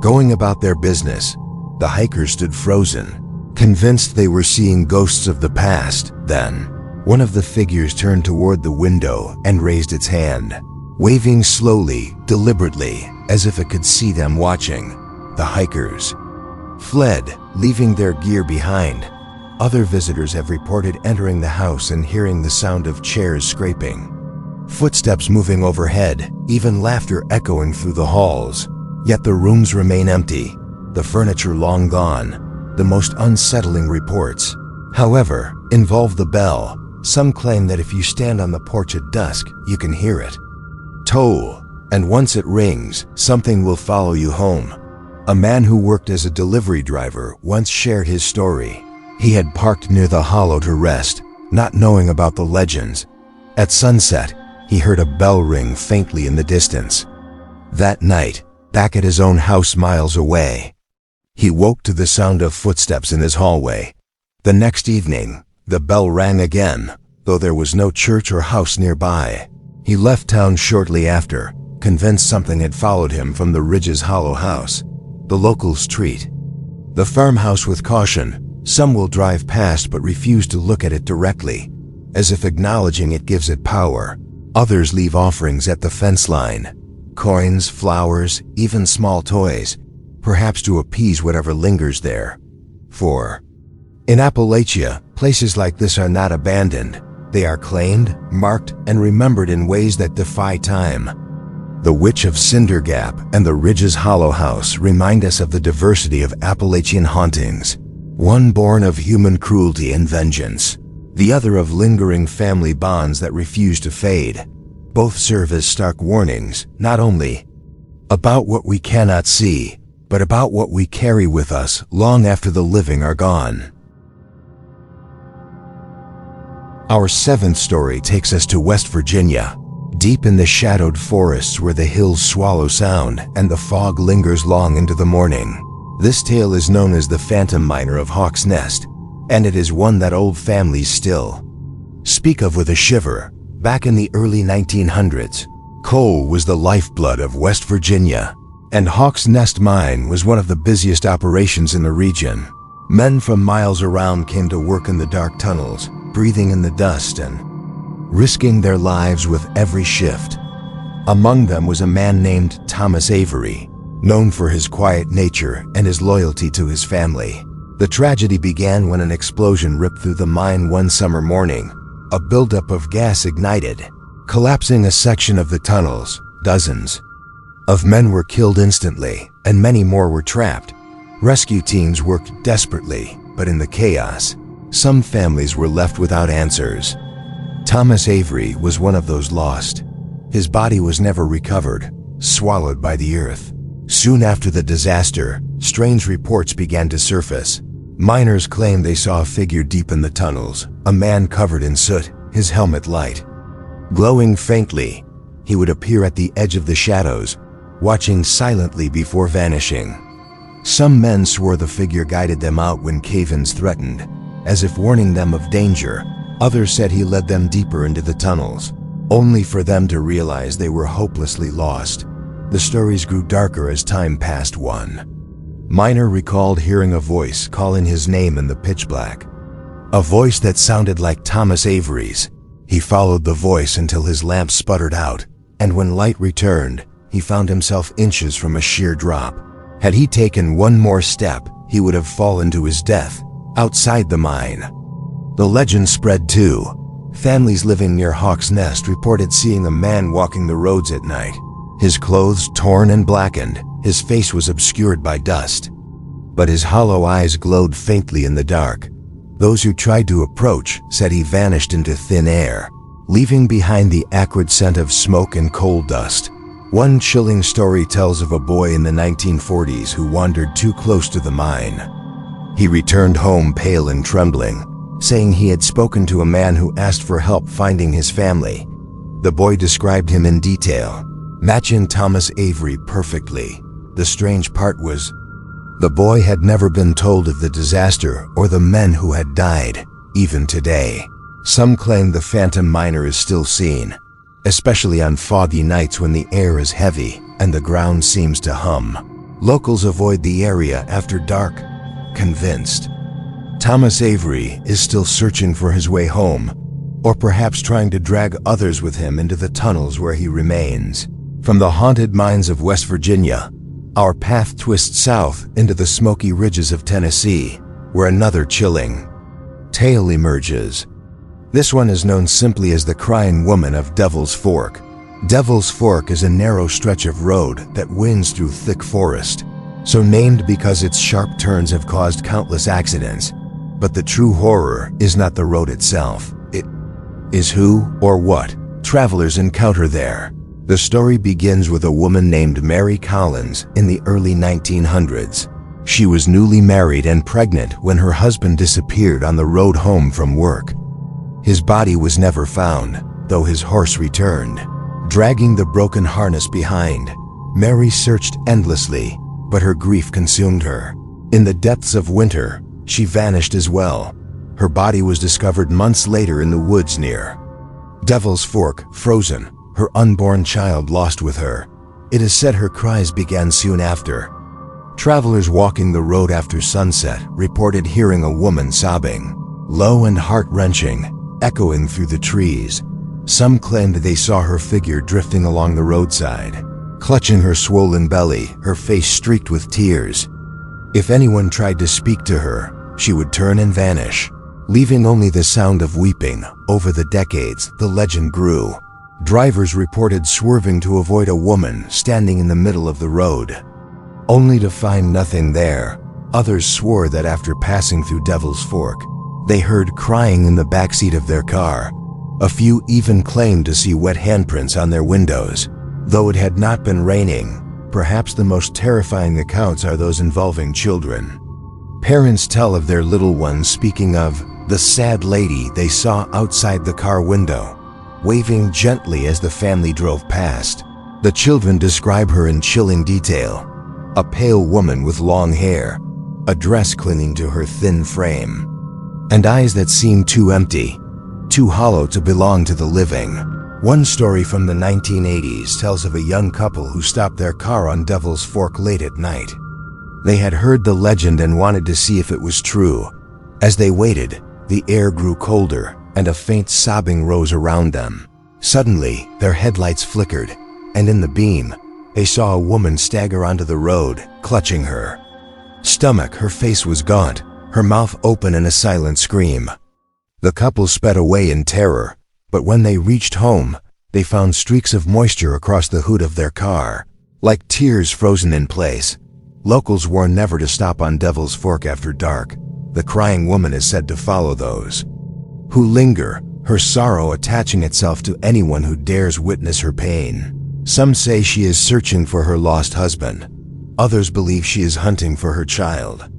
Going about their business, the hikers stood frozen, convinced they were seeing ghosts of the past. Then, one of the figures turned toward the window and raised its hand, waving slowly, deliberately, as if it could see them watching. The hikers fled, leaving their gear behind. Other visitors have reported entering the house and hearing the sound of chairs scraping, footsteps moving overhead, even laughter echoing through the halls. Yet the rooms remain empty, the furniture long gone. The most unsettling reports, however, involve the bell. Some claim that if you stand on the porch at dusk, you can hear it toll, and once it rings, something will follow you home. A man who worked as a delivery driver once shared his story. He had parked near the hollow to rest, not knowing about the legends. At sunset, he heard a bell ring faintly in the distance. That night, back at his own house miles away, he woke to the sound of footsteps in his hallway. The next evening, the bell rang again, though there was no church or house nearby. He left town shortly after, convinced something had followed him from the Ridge's Hollow house. The locals treat the farmhouse with caution. Some will drive past but refuse to look at it directly, as if acknowledging it gives it power. Others leave offerings at the fence line, coins, flowers, even small toys, perhaps to appease whatever lingers there. For in Appalachia, places like this are not abandoned. They are claimed, marked, and remembered in ways that defy time. The Witch of Cinder Gap and the Ridge's Hollow House remind us of the diversity of Appalachian hauntings, one born of human cruelty and vengeance, the other of lingering family bonds that refuse to fade. Both serve as stark warnings, not only about what we cannot see, but about what we carry with us long after the living are gone. Our seventh story takes us to West Virginia, deep in the shadowed forests where the hills swallow sound and the fog lingers long into the morning. This tale is known as the Phantom Miner of Hawk's Nest, and it is one that old families still speak of with a shiver. Back in the early 1900s, coal was the lifeblood of West Virginia, and Hawk's Nest Mine was one of the busiest operations in the region. Men from miles around came to work in the dark tunnels, breathing in the dust and risking their lives with every shift. Among them was a man named Thomas Avery, known for his quiet nature and his loyalty to his family. The tragedy began when an explosion ripped through the mine one summer morning. A buildup of gas ignited, collapsing a section of the tunnels. Dozens of men were killed instantly, and many more were trapped. Rescue teams worked desperately, but in the chaos, some families were left without answers. Thomas Avery was one of those lost. His body was never recovered, swallowed by the earth. Soon after the disaster, strange reports began to surface. Miners claimed they saw a figure deep in the tunnels, a man covered in soot, his helmet light glowing faintly. He would appear at the edge of the shadows, watching silently before vanishing. Some men swore the figure guided them out when cave-ins threatened, as if warning them of danger. Others said he led them deeper into the tunnels, only for them to realize they were hopelessly lost. The stories grew darker as time passed. One miner recalled hearing a voice calling his name in the pitch black, a voice that sounded like Thomas Avery's. He followed the voice until his lamp sputtered out, and when light returned, he found himself inches from a sheer drop. Had he taken one more step, he would have fallen to his death outside the mine. The legend spread too. Families living near Hawk's Nest reported seeing a man walking the roads at night, his clothes torn and blackened. His face was obscured by dust. but his hollow eyes glowed faintly in the dark. Those who tried to approach said he vanished into thin air, leaving behind the acrid scent of smoke and coal dust. One chilling story tells of a boy in the 1940s who wandered too close to the mine. He returned home pale and trembling, saying he had spoken to a man who asked for help finding his family. The boy described him in detail, matching Thomas Avery perfectly. The strange part was, the boy had never been told of the disaster or the men who had died, even today. Some claim the phantom miner is still seen, especially on foggy nights when the air is heavy and the ground seems to hum. Locals avoid the area after dark, convinced Thomas Avery is still searching for his way home, or perhaps trying to drag others with him into the tunnels where he remains. From the haunted mines of West Virginia, our path twists south into the smoky ridges of Tennessee, where another chilling tale emerges. This one is known simply as the Crying Woman of Devil's Fork. Devil's Fork is a narrow stretch of road that winds through thick forest, so named because its sharp turns have caused countless accidents. But the true horror is not the road itself. It is who or what travelers encounter there. The story begins with a woman named Mary Collins in the early 1900s. She was newly married and pregnant when her husband disappeared on the road home from work. His body was never found, though his horse returned, dragging the broken harness behind. Mary searched endlessly, but her grief consumed her. In the depths of winter, she vanished as well. Her body was discovered months later in the woods near Devil's Fork, frozen, her unborn child lost with her. It is said her cries began soon after. Travelers walking the road after sunset reported hearing a woman sobbing, low and heart-wrenching, echoing through the trees. Some claimed they saw her figure drifting along the roadside, clutching her swollen belly, her face streaked with tears. If anyone tried to speak to her, she would turn and vanish, leaving only the sound of weeping. Over the decades, the legend grew. Drivers reported swerving to avoid a woman standing in the middle of the road, only to find nothing there. Others swore that after passing through Devil's Fork, they heard crying in the backseat of their car. A few even claimed to see wet handprints on their windows. Though it had not been raining, perhaps the most terrifying accounts are those involving children. Parents tell of their little ones speaking of the sad lady they saw outside the car window, waving gently as the family drove past. The children describe her in chilling detail: a pale woman with long hair, a dress clinging to her thin frame, and eyes that seemed too empty, too hollow to belong to the living. One story from the 1980s tells of a young couple who stopped their car on Devil's Fork late at night. They had heard the legend and wanted to see if it was true. As they waited, the air grew colder and a faint sobbing rose around them. Suddenly, their headlights flickered, and in the beam, they saw a woman stagger onto the road, clutching her stomach. Her face was gaunt, her mouth open in a silent scream. The couple sped away in terror, but when they reached home, they found streaks of moisture across the hood of their car, like tears frozen in place. Locals warn never to stop on Devil's Fork after dark. The Crying Woman is said to follow those who linger, her sorrow attaching itself to anyone who dares witness her pain. Some say she is searching for her lost husband. Others believe she is hunting for her child.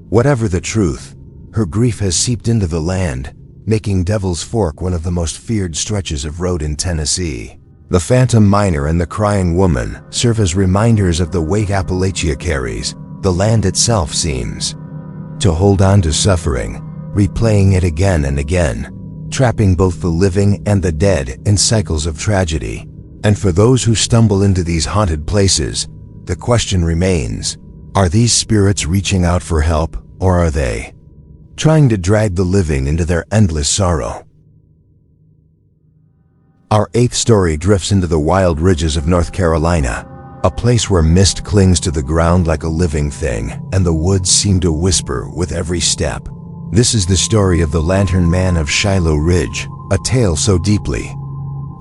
Whatever the truth, her grief has seeped into the land, making Devil's Fork one of the most feared stretches of road in Tennessee. The Phantom Miner and the Crying Woman serve as reminders of the weight Appalachia carries. The land itself seems to hold on to suffering, replaying it again and again, trapping both the living and the dead in cycles of tragedy. And for those who stumble into these haunted places, the question remains: are these spirits reaching out for help, or are they trying to drag the living into their endless sorrow? Our eighth story drifts into the wild ridges of North Carolina, a place where mist clings to the ground like a living thing, and the woods seem to whisper with every step. This is the story of the Lantern Man of Shiloh Ridge, a tale so deeply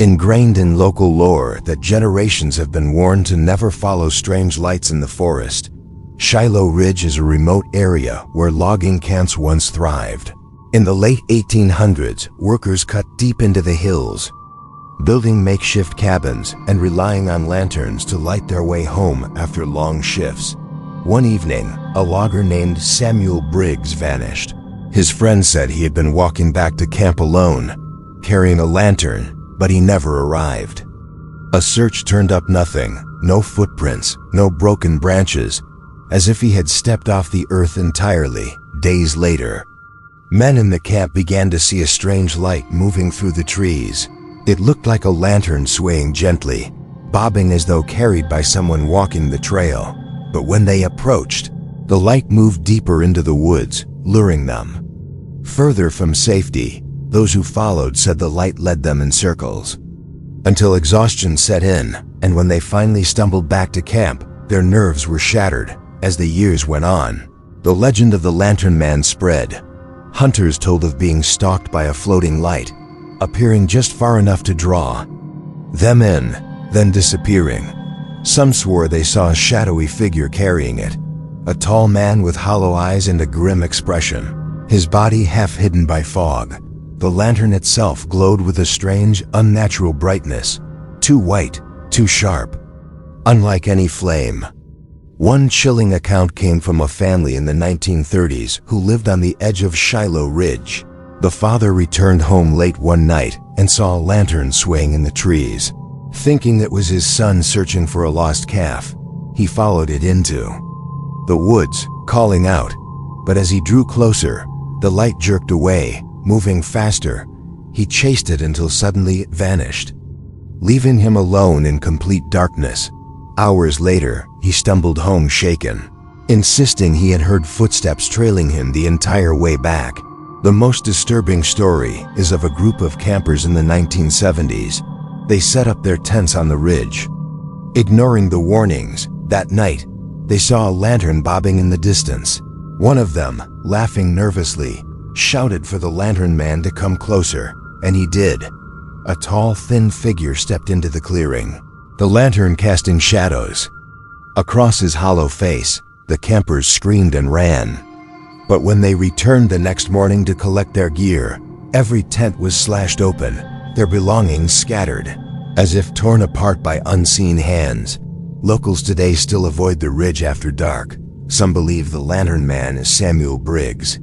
ingrained in local lore that generations have been warned to never follow strange lights in the forest. Shiloh Ridge is a remote area where logging camps once thrived. In the late 1800s, workers cut deep into the hills, building makeshift cabins and relying on lanterns to light their way home after long shifts. One evening, a logger named Samuel Briggs vanished. His friend said he had been walking back to camp alone, carrying a lantern, but he never arrived. A search turned up nothing, no footprints, no broken branches, as if he had stepped off the earth entirely. Days later, men in the camp began to see a strange light moving through the trees. It looked like a lantern swaying gently, bobbing as though carried by someone walking the trail. But when they approached, the light moved deeper into the woods, luring them. Further from safety, those who followed said the light led them in circles, until exhaustion set in, and when they finally stumbled back to camp, their nerves were shattered. As the years went on, the legend of the Lantern Man spread. Hunters told of being stalked by a floating light, appearing just far enough to draw them in, then disappearing. Some swore they saw a shadowy figure carrying it, a tall man with hollow eyes and a grim expression, his body half hidden by fog. The lantern itself glowed with a strange, unnatural brightness, too white, too sharp, unlike any flame. One chilling account came from a family in the 1930s who lived on the edge of Shiloh Ridge. The father returned home late one night and saw a lantern swaying in the trees. Thinking it was his son searching for a lost calf, he followed it into the woods, calling out. But as he drew closer, the light jerked away, moving faster. He chased it until suddenly it vanished, leaving him alone in complete darkness. Hours later, he stumbled home shaken, insisting he had heard footsteps trailing him the entire way back. The most disturbing story is of a group of campers in the 1970s. They set up their tents on the ridge, ignoring the warnings. That night, they saw a lantern bobbing in the distance. One of them, laughing nervously, shouted for the Lantern Man to come closer, and he did. A tall, thin figure stepped into the clearing, the lantern casting shadows across his hollow face. The campers screamed and ran. But when they returned the next morning to collect their gear, every tent was slashed open, their belongings scattered, as if torn apart by unseen hands. Locals today still avoid the ridge after dark. Some believe the Lantern Man is Samuel Briggs,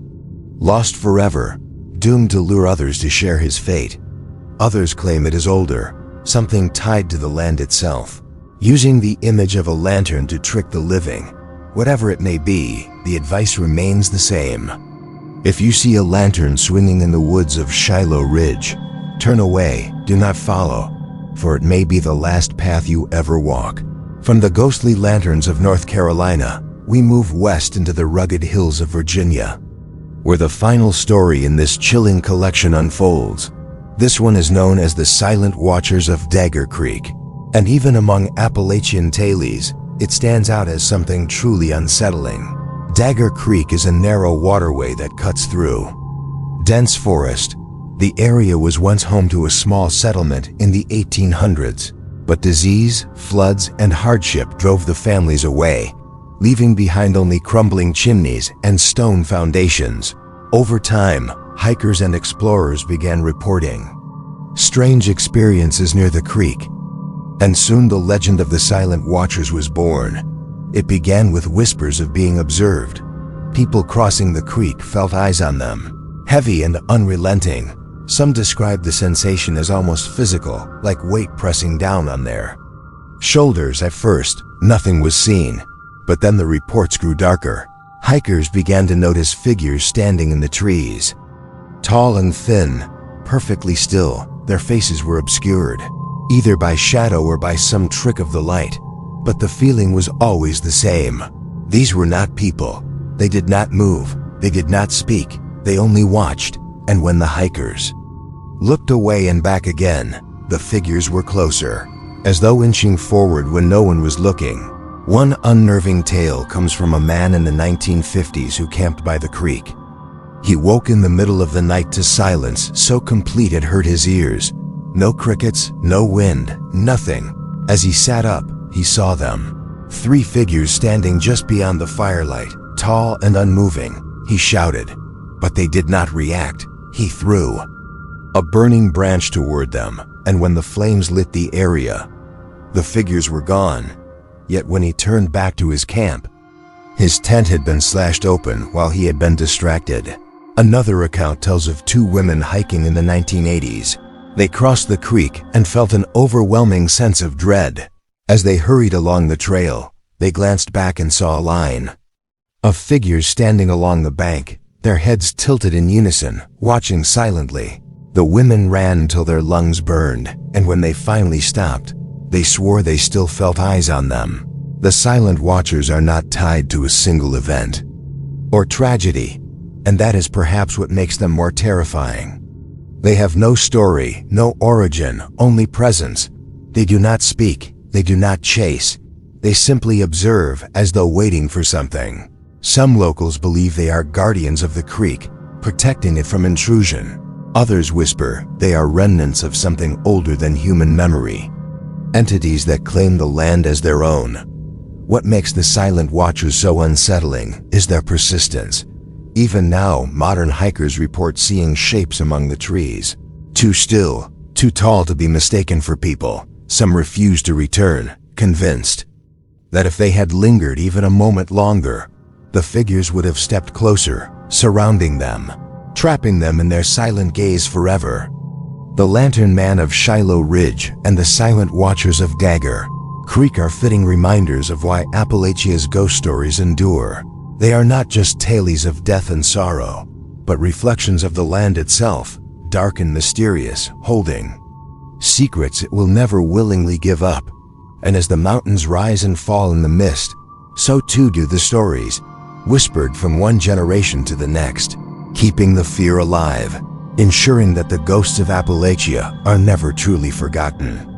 lost forever, doomed to lure others to share his fate. Others claim it is older, something tied to the land itself, using the image of a lantern to trick the living. Whatever it may be, the advice remains the same. If you see a lantern swinging in the woods of Shiloh Ridge, turn away, do not follow, for it may be the last path you ever walk. From the ghostly lanterns of North Carolina, we move west into the rugged hills of Virginia, where the final story in this chilling collection unfolds. This one is known as the Silent Watchers of Dagger Creek, and even among Appalachian tailies, it stands out as something truly unsettling. Dagger Creek is a narrow waterway that cuts through dense forest. The area was once home to a small settlement in the 1800s, but disease, floods, and hardship drove the families away, leaving behind only crumbling chimneys and stone foundations. Over time, hikers and explorers began reporting strange experiences near the creek, and soon the legend of the Silent Watchers was born. It began with whispers of being observed. People crossing the creek felt eyes on them, heavy and unrelenting. Some described the sensation as almost physical, like weight pressing down on their shoulders. At first, nothing was seen, but then the reports grew darker. Hikers began to notice figures standing in the trees, tall and thin, perfectly still. Their faces were obscured, either by shadow or by some trick of the light, but the feeling was always the same. These were not people. They did not move. They did not speak. They only watched. And when the hikers looked away and back again, the figures were closer, as though inching forward when no one was looking. One unnerving tale comes from a man in the 1950s who camped by the creek. He woke in the middle of the night to silence so complete it hurt his ears. No crickets, no wind, nothing. As he sat up, he saw them. 3 figures standing just beyond the firelight, tall and unmoving. He shouted, but they did not react. He threw a burning branch toward them, and when the flames lit the area, the figures were gone. Yet when he turned back to his camp, his tent had been slashed open while he had been distracted. Another account tells of 2 women hiking in the 1980s. They crossed the creek and felt an overwhelming sense of dread. As they hurried along the trail, they glanced back and saw a line of figures standing along the bank, their heads tilted in unison, watching silently. The women ran until their lungs burned, and when they finally stopped, they swore they still felt eyes on them. The silent watchers are not tied to a single event or tragedy, and that is perhaps what makes them more terrifying. They have no story, no origin, only presence. They do not speak, they do not chase. They simply observe as though waiting for something. Some locals believe they are guardians of the creek, protecting it from intrusion. Others whisper they are remnants of something older than human memory, entities that claim the land as their own. What makes the silent watchers so unsettling is their persistence. Even now, modern hikers report seeing shapes among the trees. Too still, too tall to be mistaken for people. Some refuse to return, convinced that if they had lingered even a moment longer, the figures would have stepped closer, surrounding them, trapping them in their silent gaze forever. The Lantern Man of Shiloh Ridge and the Silent Watchers of Dagger Creek are fitting reminders of why Appalachia's ghost stories endure. They are not just tales of death and sorrow, but reflections of the land itself, dark and mysterious, holding secrets it will never willingly give up. And as the mountains rise and fall in the mist, so too do the stories, whispered from one generation to the next, keeping the fear alive, ensuring that the ghosts of Appalachia are never truly forgotten.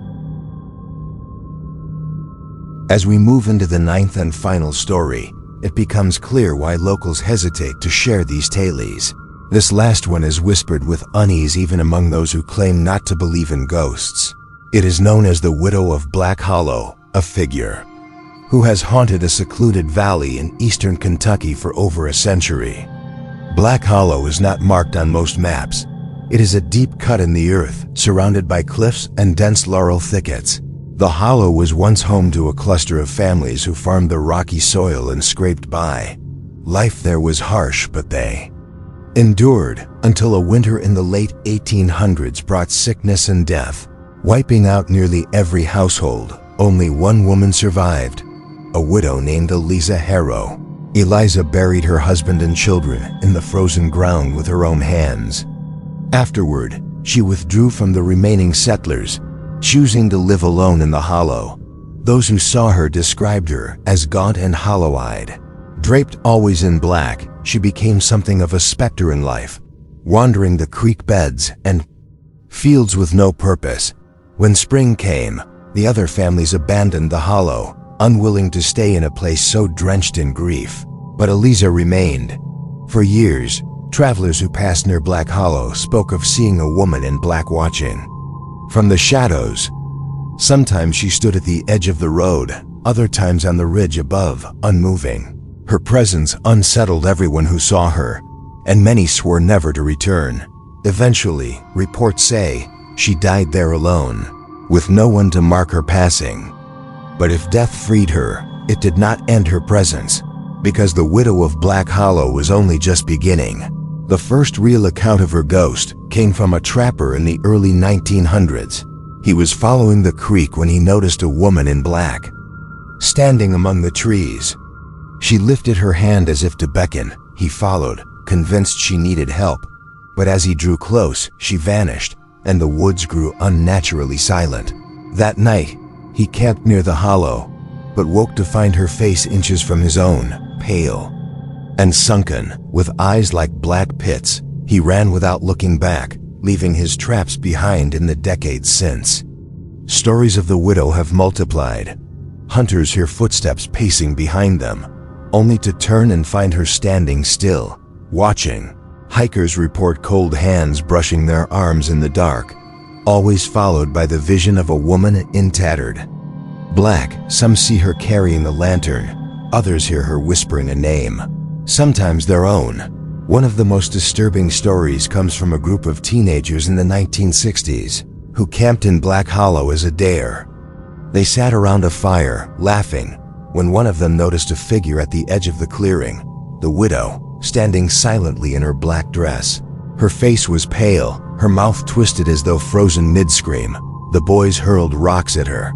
As we move into the 9th and final story, it becomes clear why locals hesitate to share these tales. This last one is whispered with unease even among those who claim not to believe in ghosts. It is known as the Widow of Black Hollow, a figure who has haunted a secluded valley in eastern Kentucky for over a century. Black Hollow is not marked on most maps. It is a deep cut in the earth, surrounded by cliffs and dense laurel thickets. The hollow was once home to a cluster of families who farmed the rocky soil and scraped by. Life there was harsh, but they endured until a winter in the late 1800s brought sickness and death, wiping out nearly every household. Only one woman survived, a widow named Eliza Harrow. Eliza buried her husband and children in the frozen ground with her own hands. Afterward, she withdrew from the remaining settlers, choosing to live alone in the hollow. Those who saw her described her as gaunt and hollow-eyed. Draped always in black, she became something of a specter in life, wandering the creek beds and fields with no purpose. When spring came, the other families abandoned the hollow, unwilling to stay in a place so drenched in grief. But Eliza remained. For years, travelers who passed near Black Hollow spoke of seeing a woman in black watching from the shadows. Sometimes she stood at the edge of the road, other times on the ridge above, unmoving. Her presence unsettled everyone who saw her, and many swore never to return. Eventually, reports say, she died there alone, with no one to mark her passing. But if death freed her, it did not end her presence, because the Widow of Black Hollow was only just beginning. The first real account of her ghost came from a trapper in the early 1900s. He was following the creek when he noticed a woman in black standing among the trees. She lifted her hand as if to beckon. He followed, convinced she needed help. But as he drew close, she vanished, and the woods grew unnaturally silent. That night, he camped near the hollow, but woke to find her face inches from his own, pale and sunken, with eyes like black pits. He ran without looking back, leaving his traps behind in the decades since. Stories of the widow have multiplied. Hunters hear footsteps pacing behind them, only to turn and find her standing still, watching. Hikers report cold hands brushing their arms in the dark, always followed by the vision of a woman in tattered Black, some see her carrying the lantern, others hear her whispering a name, sometimes their own. One of the most disturbing stories comes from a group of teenagers in the 1960s who camped in Black Hollow as a dare. They sat around a fire, laughing, when one of them noticed a figure at the edge of the clearing, the widow, standing silently in her black dress. Her face was pale, her mouth twisted as though frozen mid-scream. The boys hurled rocks at her,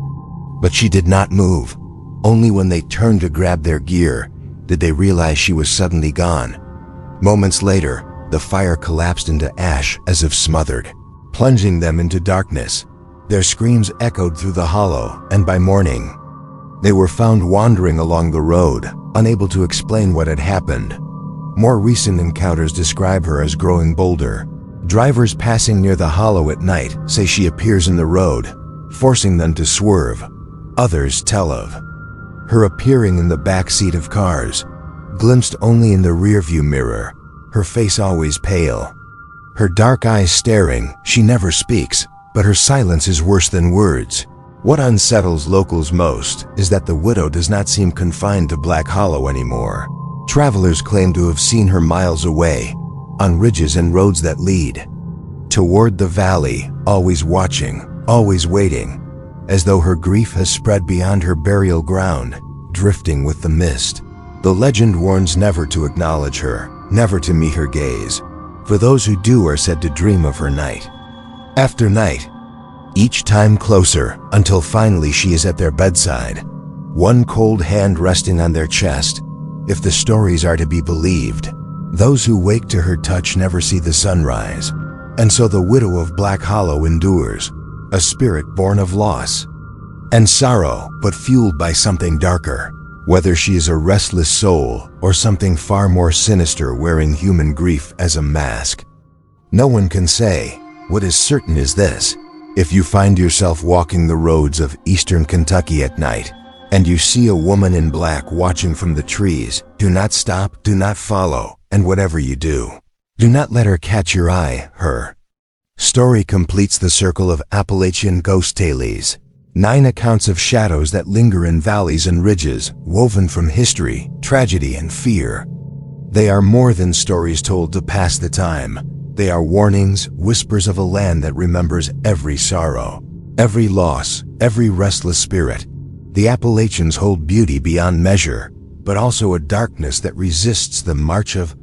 but she did not move. Only when they turned to grab their gear did they realize she was suddenly gone. Moments later, the fire collapsed into ash as if smothered, plunging them into darkness. Their screams echoed through the hollow, and by morning, they were found wandering along the road, unable to explain what had happened. More recent encounters describe her as growing bolder. Drivers passing near the hollow at night say she appears in the road, forcing them to swerve. Others tell of her appearing in the back seat of cars, glimpsed only in the rearview mirror, her face always pale. Her dark eyes staring, she never speaks, but her silence is worse than words. What unsettles locals most is that the widow does not seem confined to Black Hollow anymore. Travelers claim to have seen her miles away, on ridges and roads that lead toward the valley, always watching, always waiting, as though her grief has spread beyond her burial ground, drifting with the mist. The legend warns never to acknowledge her, never to meet her gaze, for those who do are said to dream of her night after night, each time closer, until finally she is at their bedside, one cold hand resting on their chest. If the stories are to be believed, those who wake to her touch never see the sunrise, and so the widow of Black Hollow endures, a spirit born of loss and sorrow, but fueled by something darker. Whether she is a restless soul or something far more sinister wearing human grief as a mask, no one can say. What is certain is this: if you find yourself walking the roads of eastern Kentucky at night, and you see a woman in black watching from the trees, do not stop, do not follow, and whatever you do, do not let her catch your eye. Her story completes the circle of Appalachian ghost tales. 9 accounts of shadows that linger in valleys and ridges, woven from history, tragedy, and fear. They are more than stories told to pass the time. They are warnings, whispers of a land that remembers every sorrow, every loss, every restless spirit. The Appalachians hold beauty beyond measure, but also a darkness that resists the march of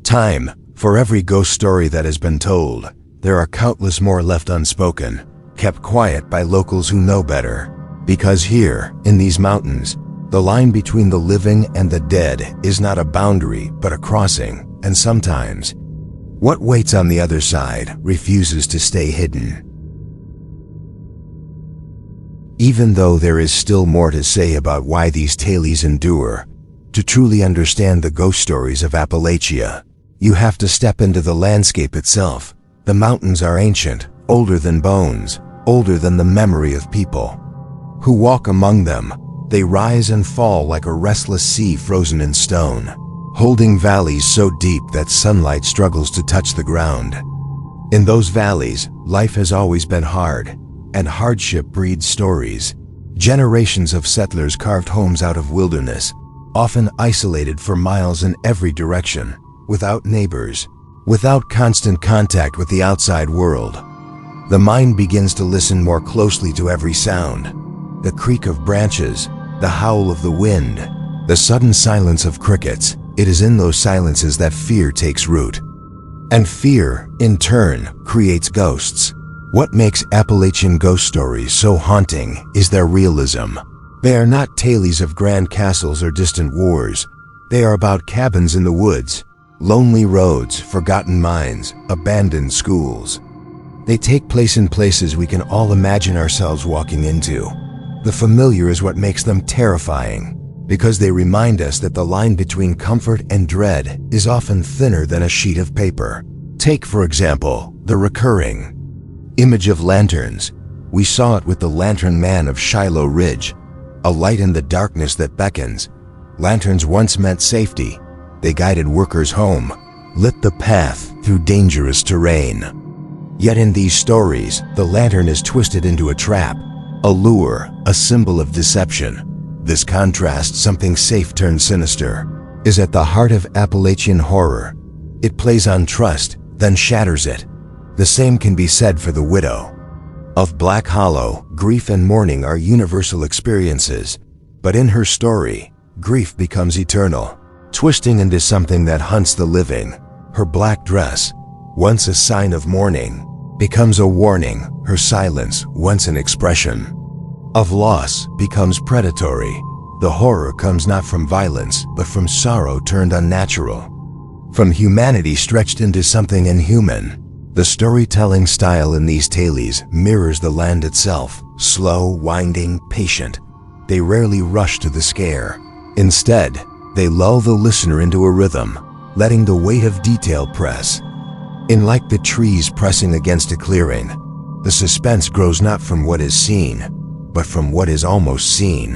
time. For every ghost story that has been told, there are countless more left unspoken, kept quiet by locals who know better. Because here, in these mountains, the line between the living and the dead is not a boundary, but a crossing, and sometimes, what waits on the other side refuses to stay hidden. Even though there is still more to say about why these tales endure, to truly understand the ghost stories of Appalachia, you have to step into the landscape itself. The mountains are ancient, older than bones, older than the memory of people who walk among them. They rise and fall like a restless sea frozen in stone, holding valleys so deep that sunlight struggles to touch the ground. In those valleys, life has always been hard, and hardship breeds stories. Generations of settlers carved homes out of wilderness, often isolated for miles in every direction, without neighbors, without constant contact with the outside world. The mind begins to listen more closely to every sound: the creak of branches, the howl of the wind, the sudden silence of crickets. It is in those silences that fear takes root. And fear, in turn, creates ghosts. What makes Appalachian ghost stories so haunting is their realism. They are not tales of grand castles or distant wars. They are about cabins in the woods, lonely roads, forgotten mines, abandoned schools. They take place in places we can all imagine ourselves walking into. The familiar is what makes them terrifying, because they remind us that the line between comfort and dread is often thinner than a sheet of paper. Take, for example, the recurring image of lanterns. We saw it with the Lantern Man of Shiloh Ridge, a light in the darkness that beckons. Lanterns once meant safety. They guided workers home, lit the path through dangerous terrain. Yet in these stories, the lantern is twisted into a trap. A lure, a symbol of deception. This contrast, something safe turned sinister, is at the heart of Appalachian horror. It plays on trust, then shatters it. The same can be said for The Widow. Of Black Hollow, grief and mourning are universal experiences, but in her story, grief becomes eternal, twisting into something that hunts the living. Her black dress, once a sign of mourning, becomes a warning. Her silence, once an expression of loss, becomes predatory. The horror comes not from violence, but from sorrow turned unnatural, from humanity stretched into something inhuman. The storytelling style in these tales mirrors the land itself, slow, winding, patient. They rarely rush to the scare. Instead, they lull the listener into a rhythm, letting the weight of detail press in like the trees pressing against a clearing. The suspense grows not from what is seen, but from what is almost seen.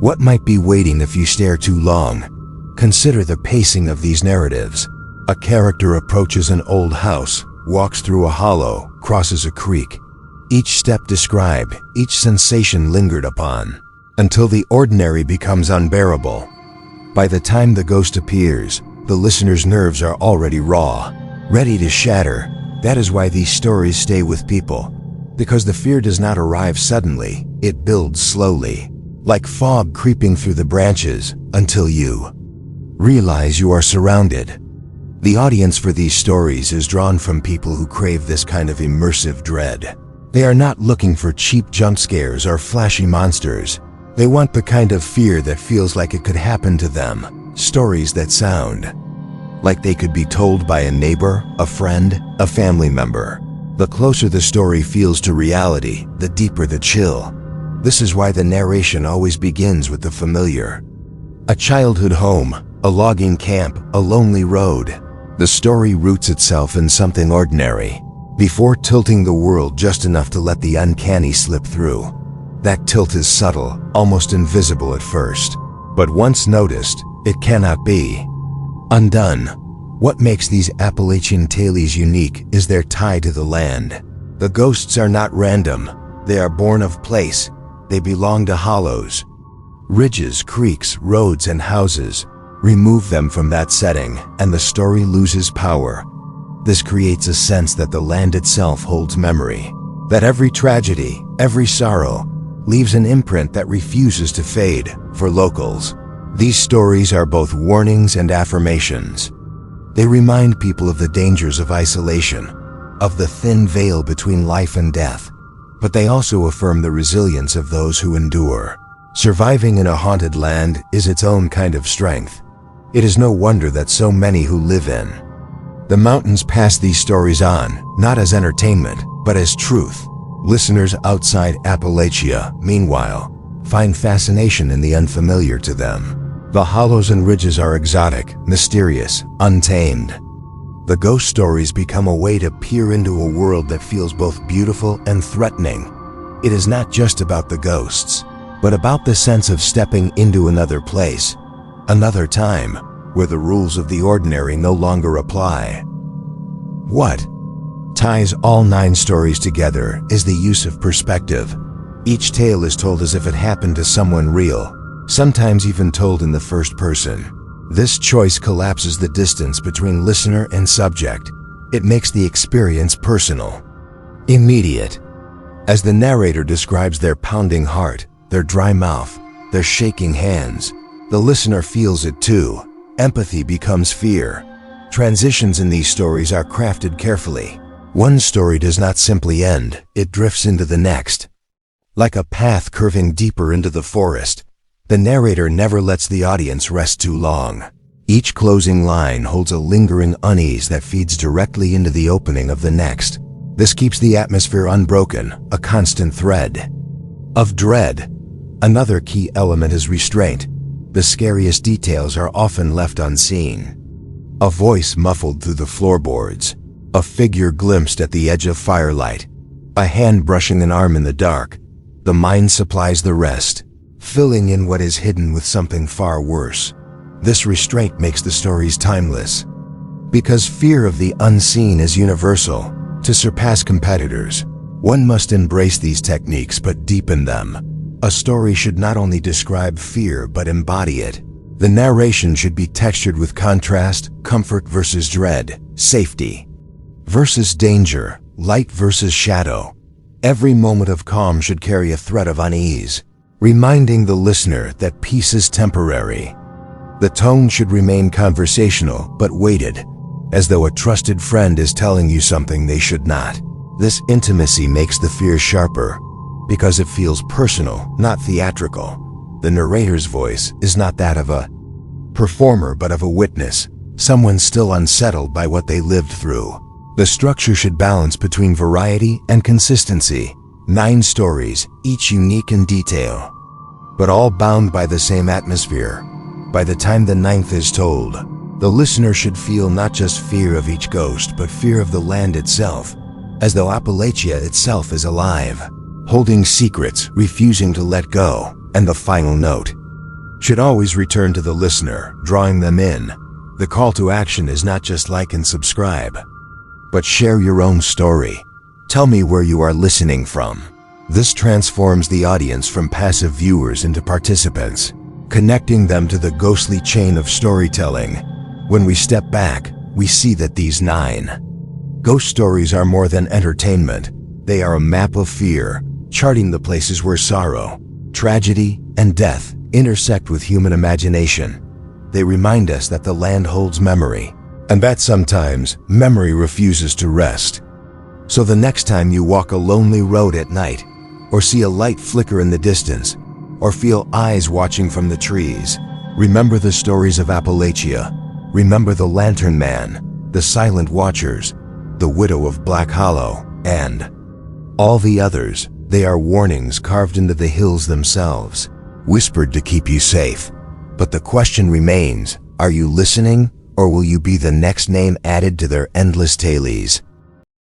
What might be waiting if you stare too long? Consider the pacing of these narratives. A character approaches an old house, walks through a hollow, crosses a creek. Each step described, each sensation lingered upon, until the ordinary becomes unbearable. By the time the ghost appears, the listener's nerves are already raw, ready to shatter. That is why these stories stay with people, because the fear does not arrive suddenly, it builds slowly, like fog creeping through the branches, until you realize you are surrounded. The audience for these stories is drawn from people who crave this kind of immersive dread. They are not looking for cheap jump scares or flashy monsters. They want the kind of fear that feels like it could happen to them. Stories that sound like they could be told by a neighbor, a friend, a family member. The closer the story feels to reality, the deeper the chill. This is why the narration always begins with the familiar. A childhood home, a logging camp, a lonely road. The story roots itself in something ordinary, before tilting the world just enough to let the uncanny slip through. That tilt is subtle, almost invisible at first, but once noticed, it cannot be undone. What makes these Appalachian tales unique is their tie to the land. The ghosts are not random. They are born of place. They belong to hollows, ridges, creeks, roads, and houses. Remove them from that setting, and the story loses power. This creates a sense that the land itself holds memory, that every tragedy, every sorrow, leaves an imprint that refuses to fade. For locals, these stories are both warnings and affirmations. They remind people of the dangers of isolation, of the thin veil between life and death, but they also affirm the resilience of those who endure. Surviving in a haunted land is its own kind of strength. It is no wonder that so many who live in the mountains pass these stories on, not as entertainment, but as truth. Listeners outside Appalachia, meanwhile, find fascination in the unfamiliar to them. The hollows and ridges are exotic, mysterious, untamed. The ghost stories become a way to peer into a world that feels both beautiful and threatening. It is not just about the ghosts, but about the sense of stepping into another place, another time, where the rules of the ordinary no longer apply. What ties all 9 stories together is the use of perspective. Each tale is told as if it happened to someone real, sometimes even told in the first person. This choice collapses the distance between listener and subject. It makes the experience personal, immediate. As the narrator describes their pounding heart, their dry mouth, their shaking hands, the listener feels it too. Empathy becomes fear. Transitions in these stories are crafted carefully. One story does not simply end, it drifts into the next. Like a path curving deeper into the forest, the narrator never lets the audience rest too long. Each closing line holds a lingering unease that feeds directly into the opening of the next. This keeps the atmosphere unbroken, a constant thread of dread. Another key element is restraint. The scariest details are often left unseen. A voice muffled through the floorboards, a figure glimpsed at the edge of firelight, a hand brushing an arm in the dark. The mind supplies the rest, filling in what is hidden with something far worse. This restraint makes the stories timeless, because fear of the unseen is universal. To surpass competitors, One must embrace these techniques but deepen them. A story should not only describe fear but embody it. The narration should be textured with contrast, comfort versus dread, safety versus danger, light versus shadow. Every moment of calm should carry a thread of unease, reminding the listener that peace is temporary. The tone should remain conversational but weighted, as though a trusted friend is telling you something they should not. This intimacy makes the fear sharper, because it feels personal, not theatrical. The narrator's voice is not that of a performer but of a witness, someone still unsettled by what they lived through. The structure should balance between variety and consistency. 9 stories, each unique in detail, but all bound by the same atmosphere. By the time the 9th is told, the listener should feel not just fear of each ghost, but fear of the land itself, as though Appalachia itself is alive, holding secrets, refusing to let go. And the final note should always return to the listener, drawing them in. The call to action is not just like and subscribe, but share your own story. Tell me where you are listening from. This transforms the audience from passive viewers into participants, connecting them to the ghostly chain of storytelling. When we step back, we see that these 9 ghost stories are more than entertainment. They are a map of fear, charting the places where sorrow, tragedy, and death intersect with human imagination. They remind us that the land holds memory, and that sometimes memory refuses to rest. So the next time you walk a lonely road at night, or see a light flicker in the distance, or feel eyes watching from the trees, remember the stories of Appalachia. Remember the Lantern Man, the Silent Watchers, the Widow of Black Hollow, and all the others. They are warnings carved into the hills themselves, whispered to keep you safe. But the question remains, are you listening, or will you be the next name added to their endless tales?